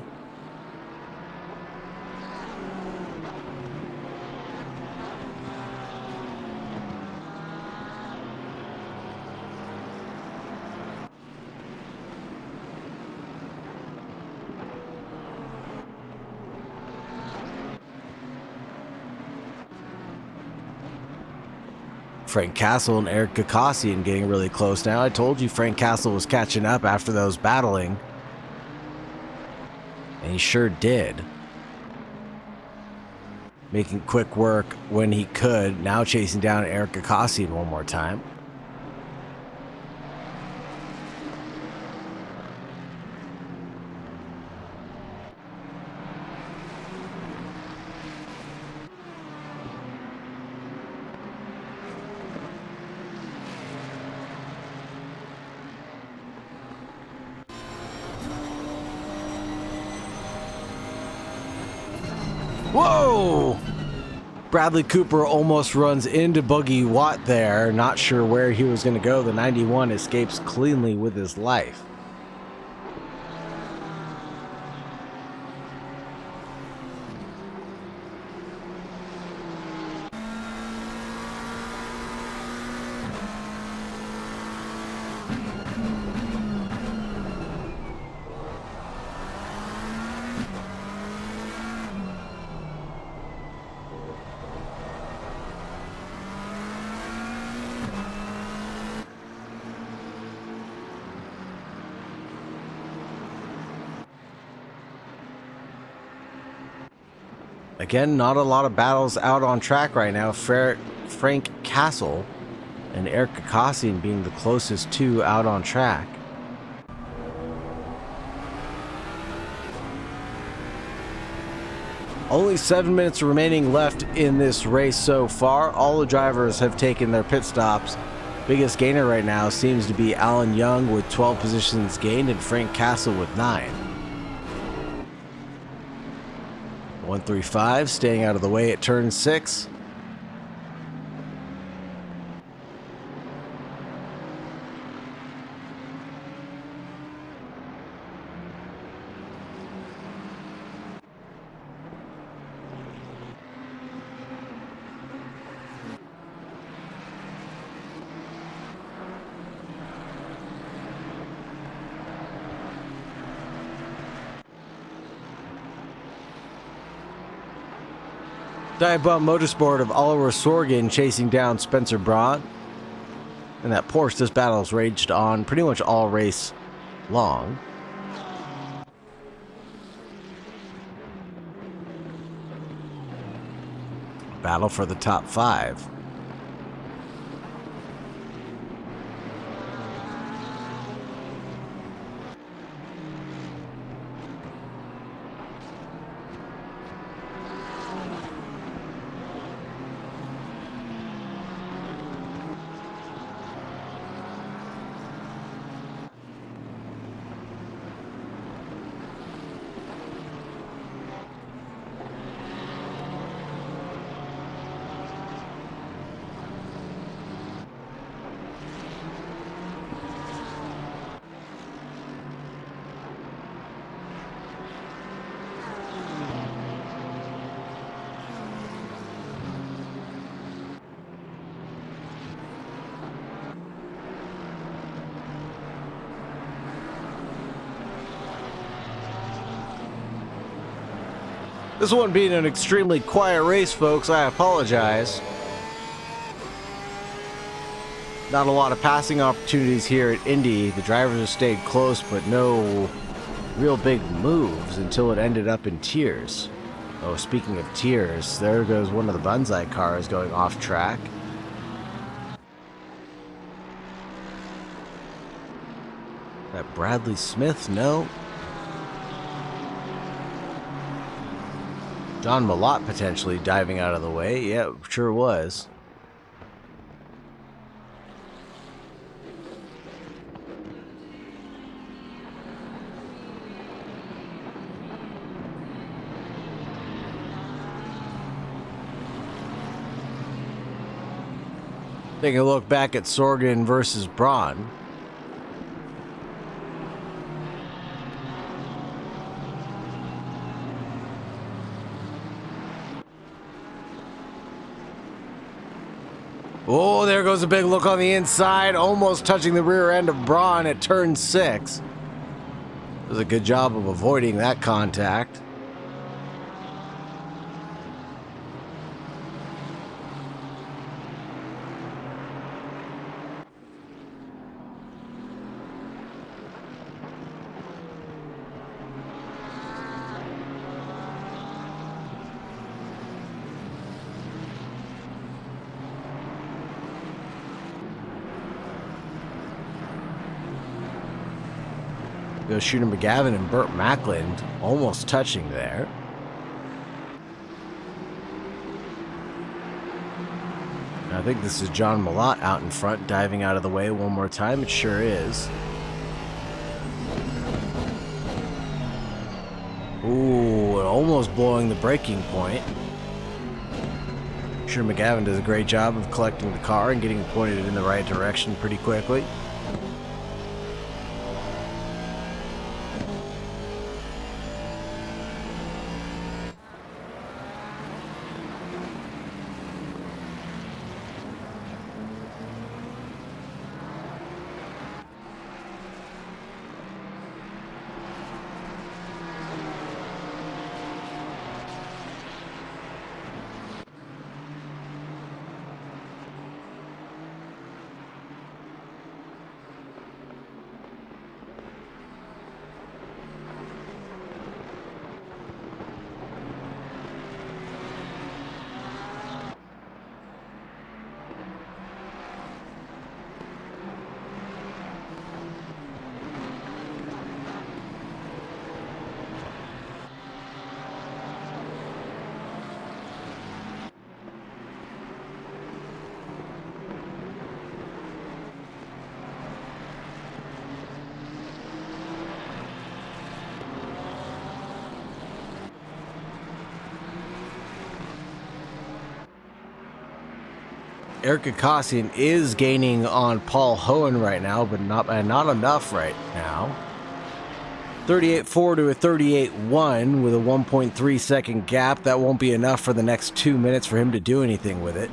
Frank Castle and Eric Gagosian getting really close now. I told you Frank Castle was catching up after those battling. And he sure did. Making quick work when he could. Now chasing down Eric Gagosian one more time. Whoa! Bradley Cooper almost runs into Boogie Watt there. Not sure where he was going to go. The 91 escapes cleanly with his life. Again, not a lot of battles out on track right now. Frank Castle and Eric Kakasian being the closest two out on track. Only 7 minutes remaining left in this race so far. All the drivers have taken their pit stops. Biggest gainer right now seems to be Alan Young with 12 positions gained and Frank Castle with 9. 135 staying out of the way at turn 6. Dive Bomb Motorsport of Oliver Sorgen chasing down Spencer Braun. And that Porsche, this battle's raged on pretty much all race long. Battle for the top 5. This one being an extremely quiet race, folks, I apologize. Not a lot of passing opportunities here at Indy. The drivers have stayed close, but no real big moves until it ended up in tears. Oh, speaking of tears, there goes one of the Banzai cars going off track. That Bradley Smith? No. John Malott potentially diving out of the way. Yeah, sure was. Taking a look back at Sorgen versus Braun. Oh, there goes a big look on the inside, almost touching the rear end of Braun at turn 6. Does a good job of avoiding that contact. Shooter McGavin and Burt Macklin almost touching there. I think this is John Malott out in front, diving out of the way one more time. It sure is. Ooh, almost blowing the breaking point. Shooter McGavin does a great job of collecting the car and getting it pointed in the right direction pretty quickly. Eric Akassian is gaining on Paul Hohen right now, but not enough right now. 38.4 to a 38.1 with a 1.3 second gap. That won't be enough for the next 2 minutes for him to do anything with it.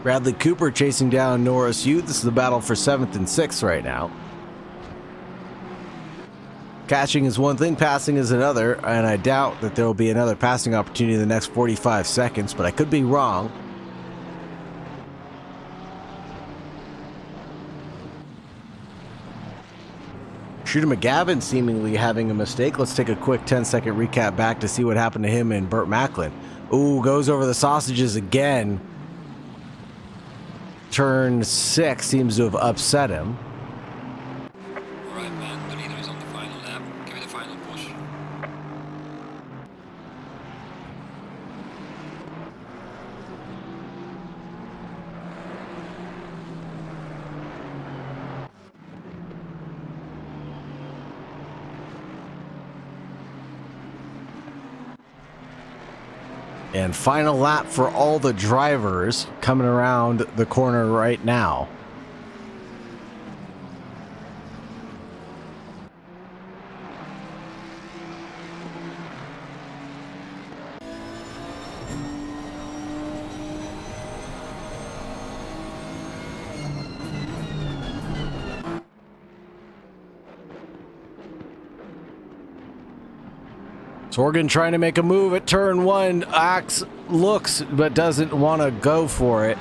Bradley Cooper chasing down Norris Yu. This is the battle for 7th and 6th right now. Catching is one thing, passing is another, and I doubt that there will be another passing opportunity in the next 45 seconds, but I could be wrong. Shooter McGavin seemingly having a mistake. Let's take a quick 10-second recap back to see what happened to him and Burt Macklin. Ooh, goes over the sausages again. Turn 6 seems to have upset him. Alright man, the leader is on the final lap. Give me the final push. And final lap for all the drivers coming around the corner right now. Sorgen trying to make a move at turn 1. Axe looks but doesn't want to go for it.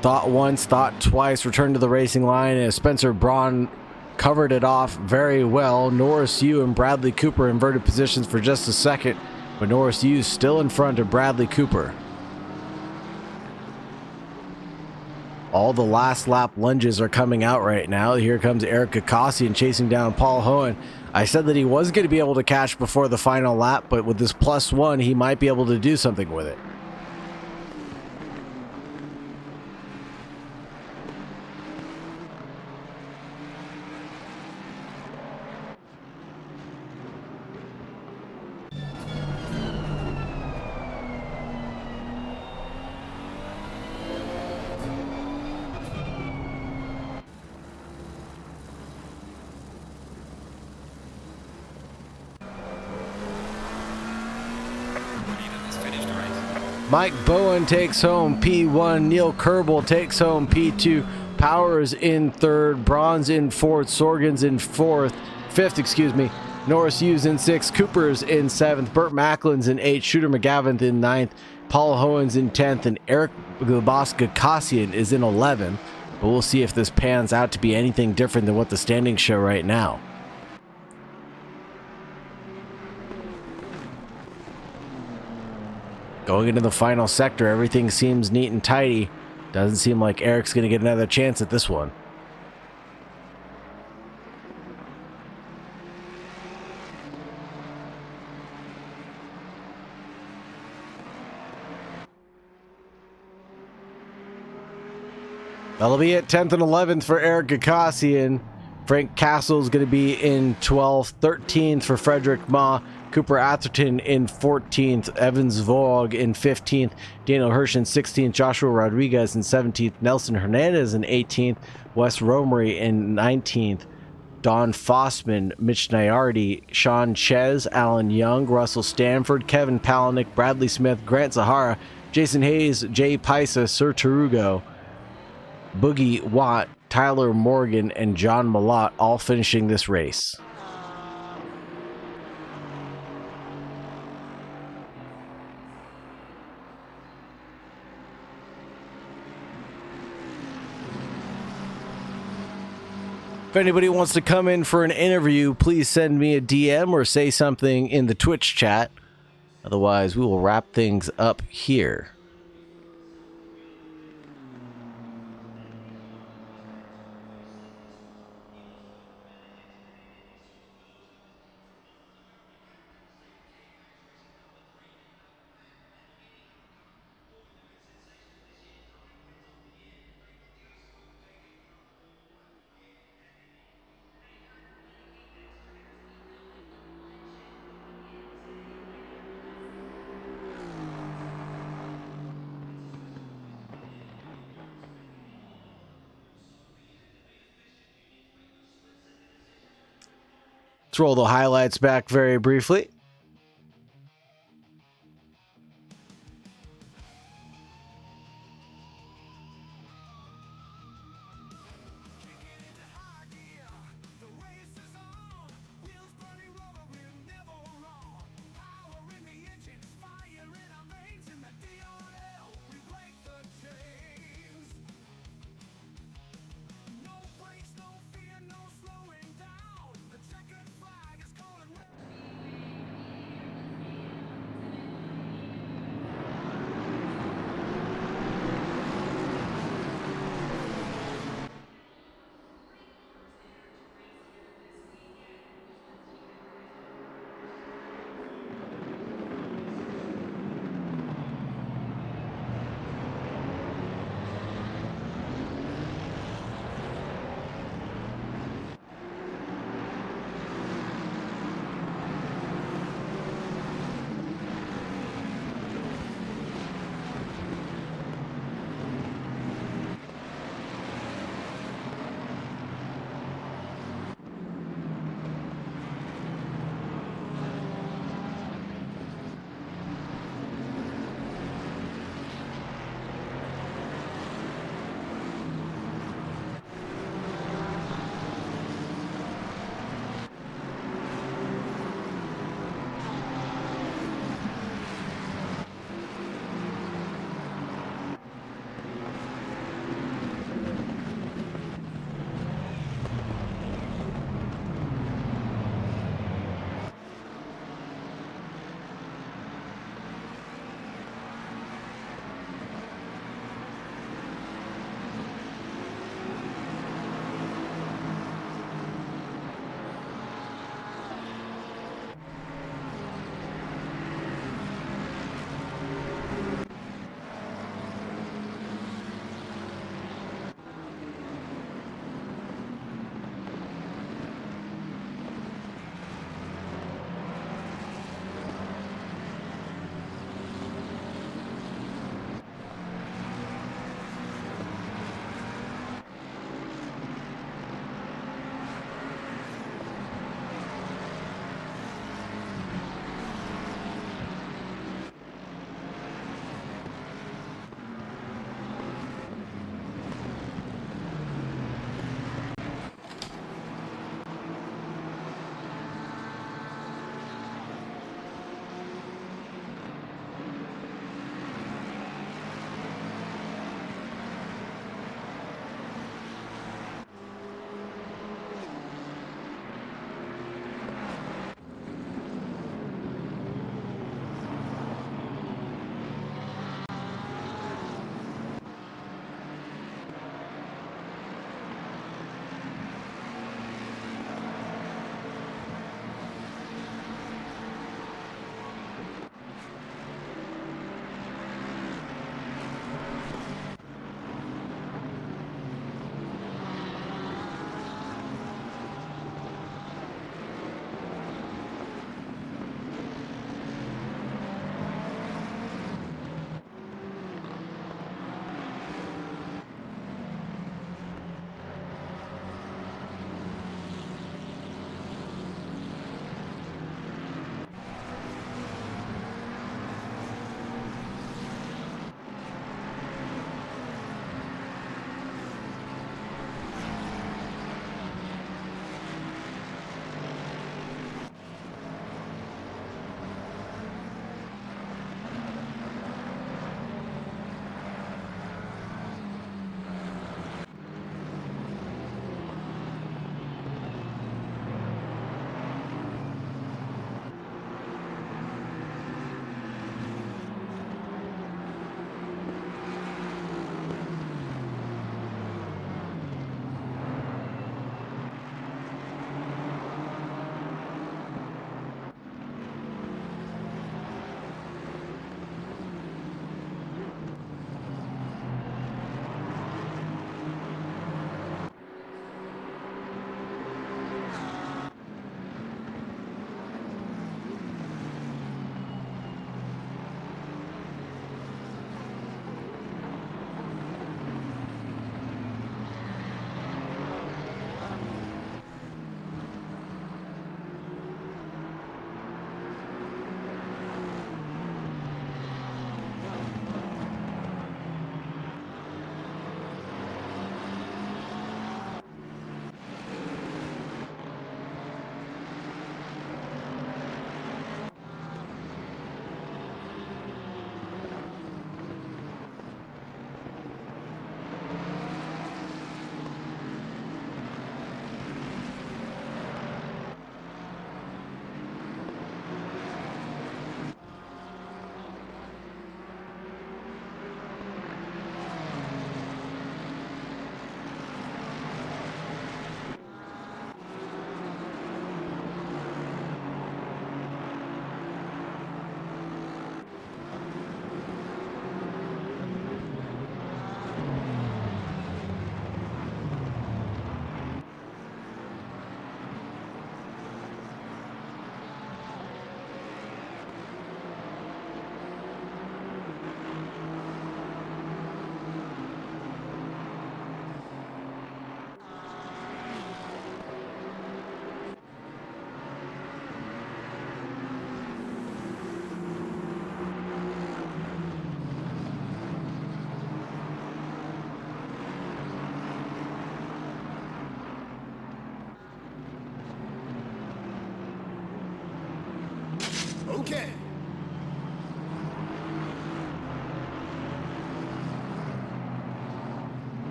Thought once, thought twice, returned to the racing line, and Spencer Braun covered it off very well. Norris Yu and Bradley Cooper inverted positions for just a second, but Norris Yu still in front of Bradley Cooper. All the last lap lunges are coming out right now. Here comes Eric Akassian chasing down Paul Hohen. I said that he was going to be able to catch before the final lap, but with this +1, he might be able to do something with it. Mike Bowen takes home P1. Neil Kerbel takes home P2. Powers in 3rd. Braun's in 4th. Sorgen's in 5th, excuse me. Norris Yu's in 6th. Cooper's in 7th. Burt Macklin's in 8th. Shooter McGavin in 9th. Paul Hohen's in 10th. And Eric Akassian is in 11th. but we'll see if this pans out to be anything different than what the standings show right now. Going into the final sector, everything seems neat and tidy. Doesn't seem like Eric's going to get another chance at this one. That'll be it, 10th and 11th for Eric Gakosian. Frank Castle's going to be in 12th, 13th for Frederick Ma, Cooper Atherton in 14th, Evans Vogue in 15th, Daniel Hirsch in 16th, Joshua Rodriguez in 17th, Nelson Hernandez in 18th, Wes Romery in 19th, Don Fossman, Mitch Nyardi, Sean Ches, Alan Young, Russell Stanford, Kevin Palaniuk, Bradley Smith, Grant Zahara, Jason Hayes, Jay Paisa, Sir Tarugo, Boogie Watt, Tyler Morgan, and John Malott all finishing this race. If anybody wants to come in for an interview, please send me a DM or say something in the Twitch chat. Otherwise, we will wrap things up here. Let's roll the highlights back very briefly.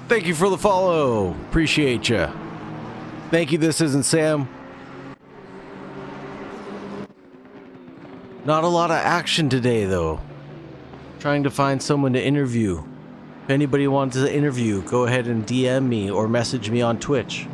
Thank you for the follow. Appreciate you. Thank you. This isn't Sam. Not a lot of action today, though. Trying to find someone to interview. If anybody wants to interview, go ahead and DM me or message me on Twitch.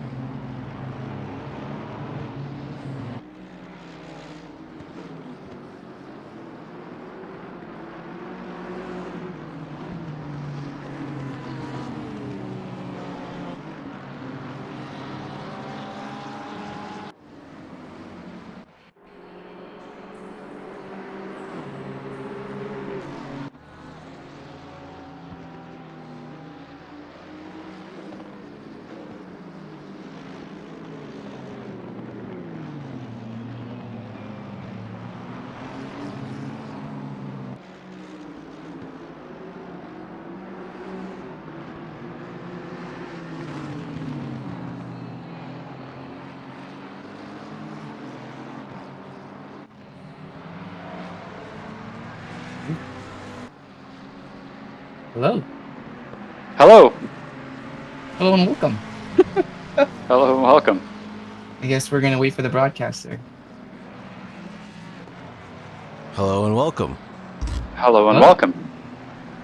Hello. Hello. Hello and welcome. Hello and welcome. I guess we're gonna wait for the broadcaster. Hello and welcome. Hello and Hello. welcome.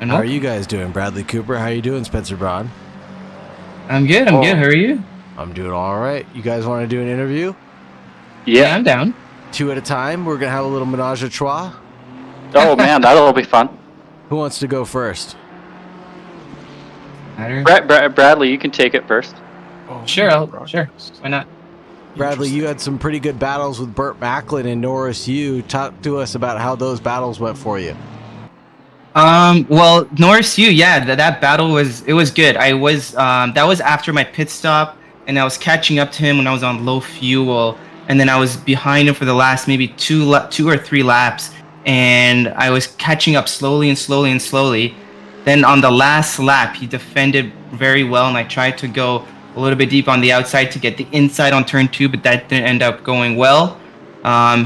And How are welcome. you guys doing? Bradley Cooper, how you doing? Spencer Braun? I'm good. I'm good. How are you? I'm doing all right. You guys want to do an interview? Yeah. I'm down. 2 at a time. We're going to have a little menage a trois. Oh man, that'll be fun. Who wants to go first? Matter. Bradley, you can take it first. Sure. Sure. Why not? Bradley, you had some pretty good battles with Burt Macklin and Norris Yu. Talk to us about how those battles went for you. Well, Norris, that battle was good. I was that was after my pit stop, and I was catching up to him when I was on low fuel, and then I was behind him for the last maybe two or three laps, and I was catching up slowly and slowly and slowly. Then on the last lap, he defended very well, and I tried to go a little bit deep on the outside to get the inside on turn 2, but that didn't end up going well.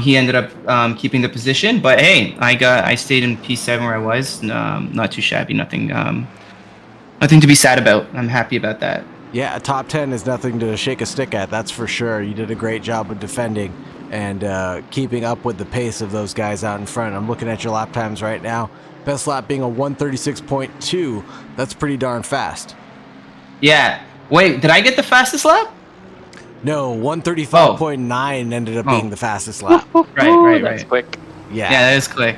He ended up keeping the position, but hey, I stayed in P7 where I was. Not too shabby. Nothing to be sad about. I'm happy about that. Yeah, a top 10 is nothing to shake a stick at, that's for sure. You did a great job of defending and keeping up with the pace of those guys out in front. I'm looking at your lap times right now. Best lap being a 136.2. That's pretty darn fast. Yeah. Wait, did I get the fastest lap? No, 135.9 ended up being the fastest lap. Right. That's quick. Yeah. Yeah, that is quick.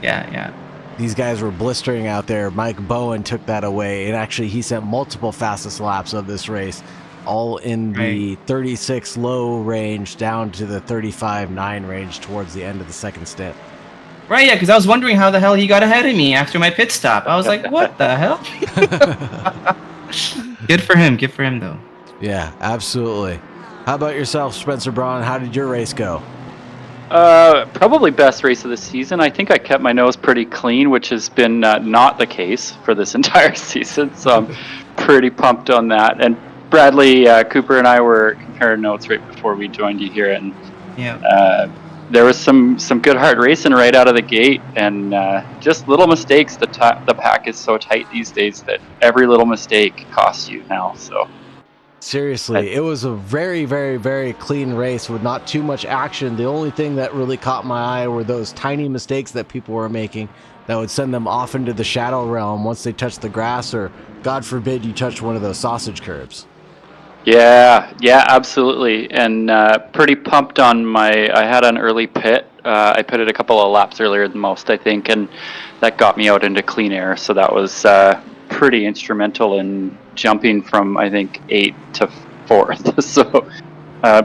Yeah. These guys were blistering out there. Mike Bowen took that away, and actually he sent multiple fastest laps of this race, all in the 36 low range down to the 35.9 range towards the end of the second stint. Right, yeah, because I was wondering how the hell he got ahead of me after my pit stop. I was like, what the hell? Good for him, though. Yeah, absolutely. How about yourself, Spencer Braun? How did your race go? Probably best race of the season. I think I kept my nose pretty clean, which has been not the case for this entire season. So I'm pretty pumped on that. And Bradley Cooper and I were comparing notes right before we joined you here, and there was some good hard racing right out of the gate, and just little mistakes. The pack is so tight these days that every little mistake costs you now. So. Seriously, it was a very, very, very clean race with not too much action. The only thing that really caught my eye were those tiny mistakes that people were making that would send them off into the shadow realm once they touched the grass, or God forbid you touched one of those sausage curbs. Yeah, absolutely. And pretty pumped on I had an early pit. I pitted a couple of laps earlier than most, I think, and that got me out into clean air. So that was pretty instrumental in jumping from, I think, 8th to 4th. So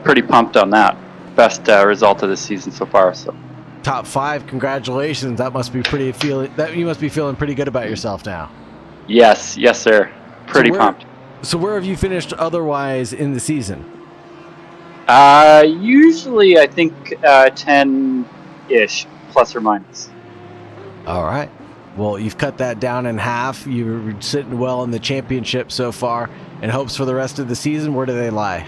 pretty pumped on that. Best result of the season so far. So Top 5, congratulations. That must be you must be feeling pretty good about yourself now. Yes, sir. Pretty pumped. So where have you finished otherwise in the season? Usually I think 10-ish, plus or minus. All right. Well, you've cut that down in half. You're sitting well in the championship so far. And hopes for the rest of the season, where do they lie?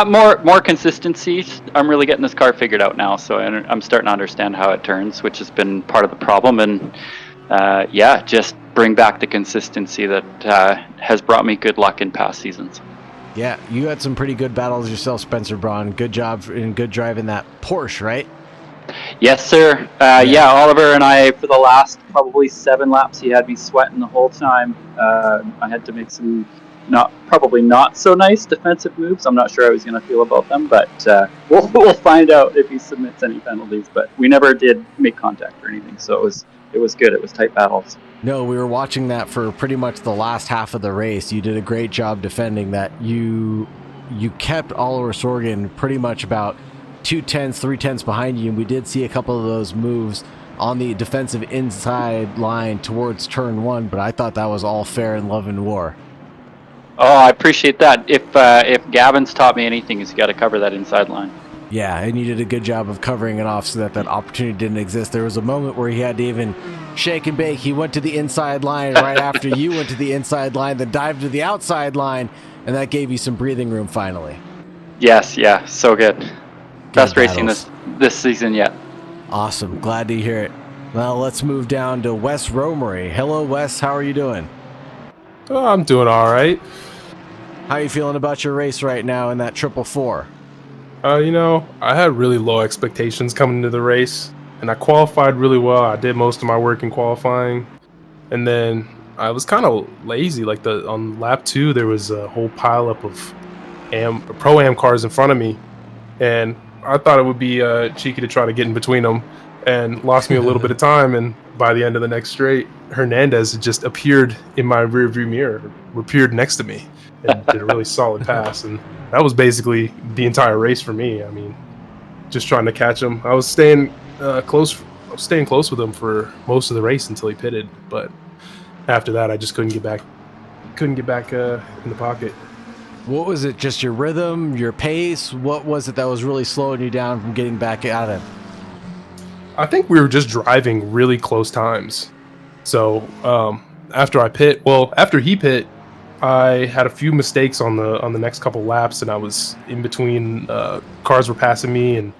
More consistency. I'm really getting this car figured out now, so I'm starting to understand how it turns, which has been part of the problem. And just bring back the consistency that has brought me good luck in past seasons. Yeah, you had some pretty good battles yourself, Spencer Braun. Good job and good drive in that Porsche, right? Yes, sir. Yeah, Oliver and I, for the last probably 7 laps, he had me sweating the whole time. I had to make some probably not so nice defensive moves. I'm not sure how he's going to feel about them, but we'll find out if he submits any penalties. But we never did make contact or anything, so it was good. It was tight battles. No, we were watching that for pretty much the last half of the race. You did a great job defending that. You kept Oliver Sorgen pretty much about 2/10, 3/10 behind you, and we did see a couple of those moves on the defensive inside line towards turn 1, but I thought that was all fair in love and war. Oh, I appreciate that. If Gavin's taught me anything, is you got to cover that inside line. Yeah, and you did a good job of covering it off so that opportunity didn't exist. There was a moment where he had to even shake and bake. He went to the inside line right after you went to the inside line, then dived to the outside line, and that gave you some breathing room finally. Yes, yeah, so good. Best racing battles. this season yet. Awesome, glad to hear it. Well, let's move down to Wes Romery. Hello, Wes, how are you doing? Oh, I'm doing all right. How are you feeling about your race right now in that 444? I had really low expectations coming into the race, and I qualified really well. I did most of my work in qualifying, and then I was kind of lazy. Like on lap 2, there was a whole pileup of Pro-Am cars in front of me, and I thought it would be cheeky to try to get in between them, and lost me a little bit of time. And by the end of the next straight, Hernandez just appeared in my rearview mirror, appeared next to me, and did a really solid pass. And that was basically the entire race for me. I mean, just trying to catch him. I was staying close. I was staying close with him for most of the race until he pitted. But after that, I just couldn't get back. Couldn't get back in the pocket. What was it? Just your rhythm, your pace? What was it that was really slowing you down from getting back at him? I think we were just driving really close times. So after he pit, I had a few mistakes on the next couple laps, and I was in between. Cars were passing me, and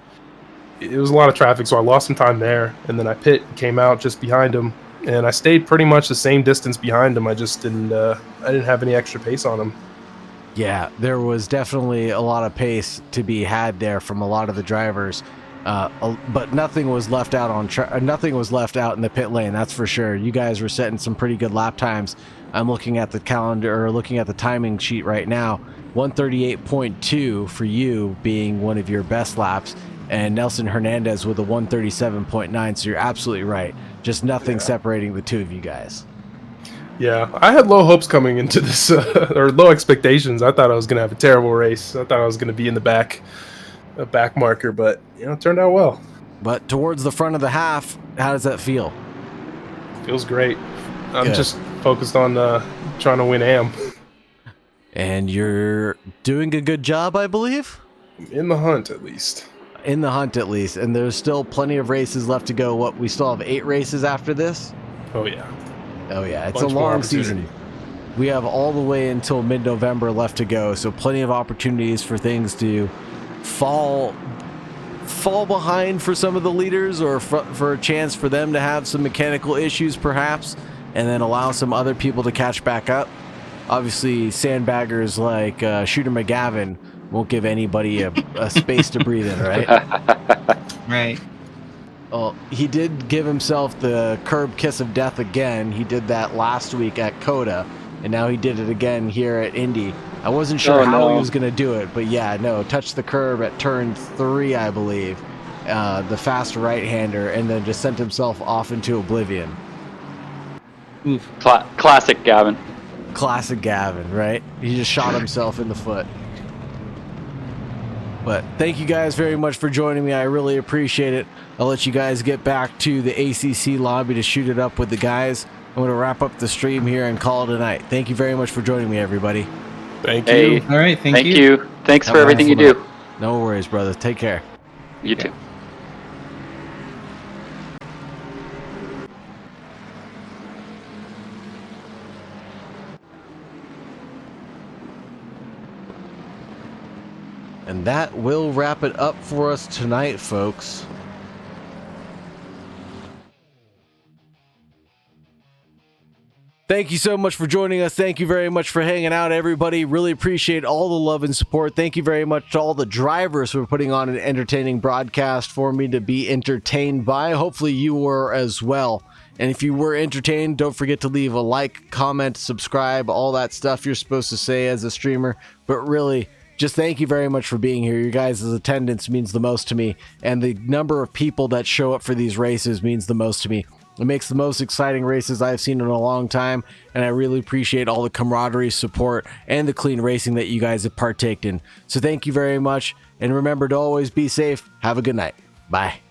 it was a lot of traffic, so I lost some time there. And then I came out just behind him, and I stayed pretty much the same distance behind him. I just didn't have any extra pace on him. Yeah, there was definitely a lot of pace to be had there from a lot of the drivers, but nothing was left out nothing was left out in the pit lane. That's for sure. You guys were setting some pretty good lap times. I'm looking at the calendar, or looking at the timing sheet right now. 138.2 for you being one of your best laps, and Nelson Hernandez with a 137.9. So you're absolutely right. Just nothing separating the two of you guys. Yeah, I had low hopes coming into this, or low expectations. I thought I was going to have a terrible race. I thought I was going to be in the back marker, but it turned out well. But towards the front of the half, how does that feel? Feels great. I'm Good. just focused on trying to win AM. And you're doing a good job, I believe? In the hunt, at least. In the hunt, at least. And there's still plenty of races left to go. We still have 8 races after this? Oh, yeah. Oh, yeah. It's Bunch a more long opportunity. season. We have all the way until mid-November left to go, so plenty of opportunities for things to fall behind for some of the leaders, or for a chance for them to have some mechanical issues, perhaps, and then allow some other people to catch back up. Obviously, sandbaggers like Shooter McGavin won't give anybody a space to breathe in, right? Right. Well, he did give himself the curb kiss of death again. He did that last week at Coda, and now he did it again here at Indy. I wasn't sure how he was going to do it, but yeah, no, touched the curb at turn 3, I believe, the fast right-hander, and then just sent himself off into oblivion. Oof. Classic Gavin. Classic Gavin, right? He just shot himself in the foot. But thank you guys very much for joining me. I really appreciate it. I'll let you guys get back to the ACC lobby to shoot it up with the guys. I'm going to wrap up the stream here and call it a night. Thank you very much for joining me, everybody. Thank Hey, you. All right. Thank you. you. Thanks Have for a everything you wonderful do. night. No worries, brother. Take care. You too. And that will wrap it up for us tonight, folks. Thank you so much for joining us. Thank you very much for hanging out, everybody. Really appreciate all the love and support. Thank you very much to all the drivers for putting on an entertaining broadcast for me to be entertained by. Hopefully you were as well. And if you were entertained, don't forget to leave a like, comment, subscribe, all that stuff you're supposed to say as a streamer. But really, just thank you very much for being here. Your guys' attendance means the most to me. And the number of people that show up for these races means the most to me. It makes the most exciting races I've seen in a long time, and I really appreciate all the camaraderie, support, and the clean racing that you guys have partaked in. So thank you very much, and remember to always be safe. Have a good night. Bye.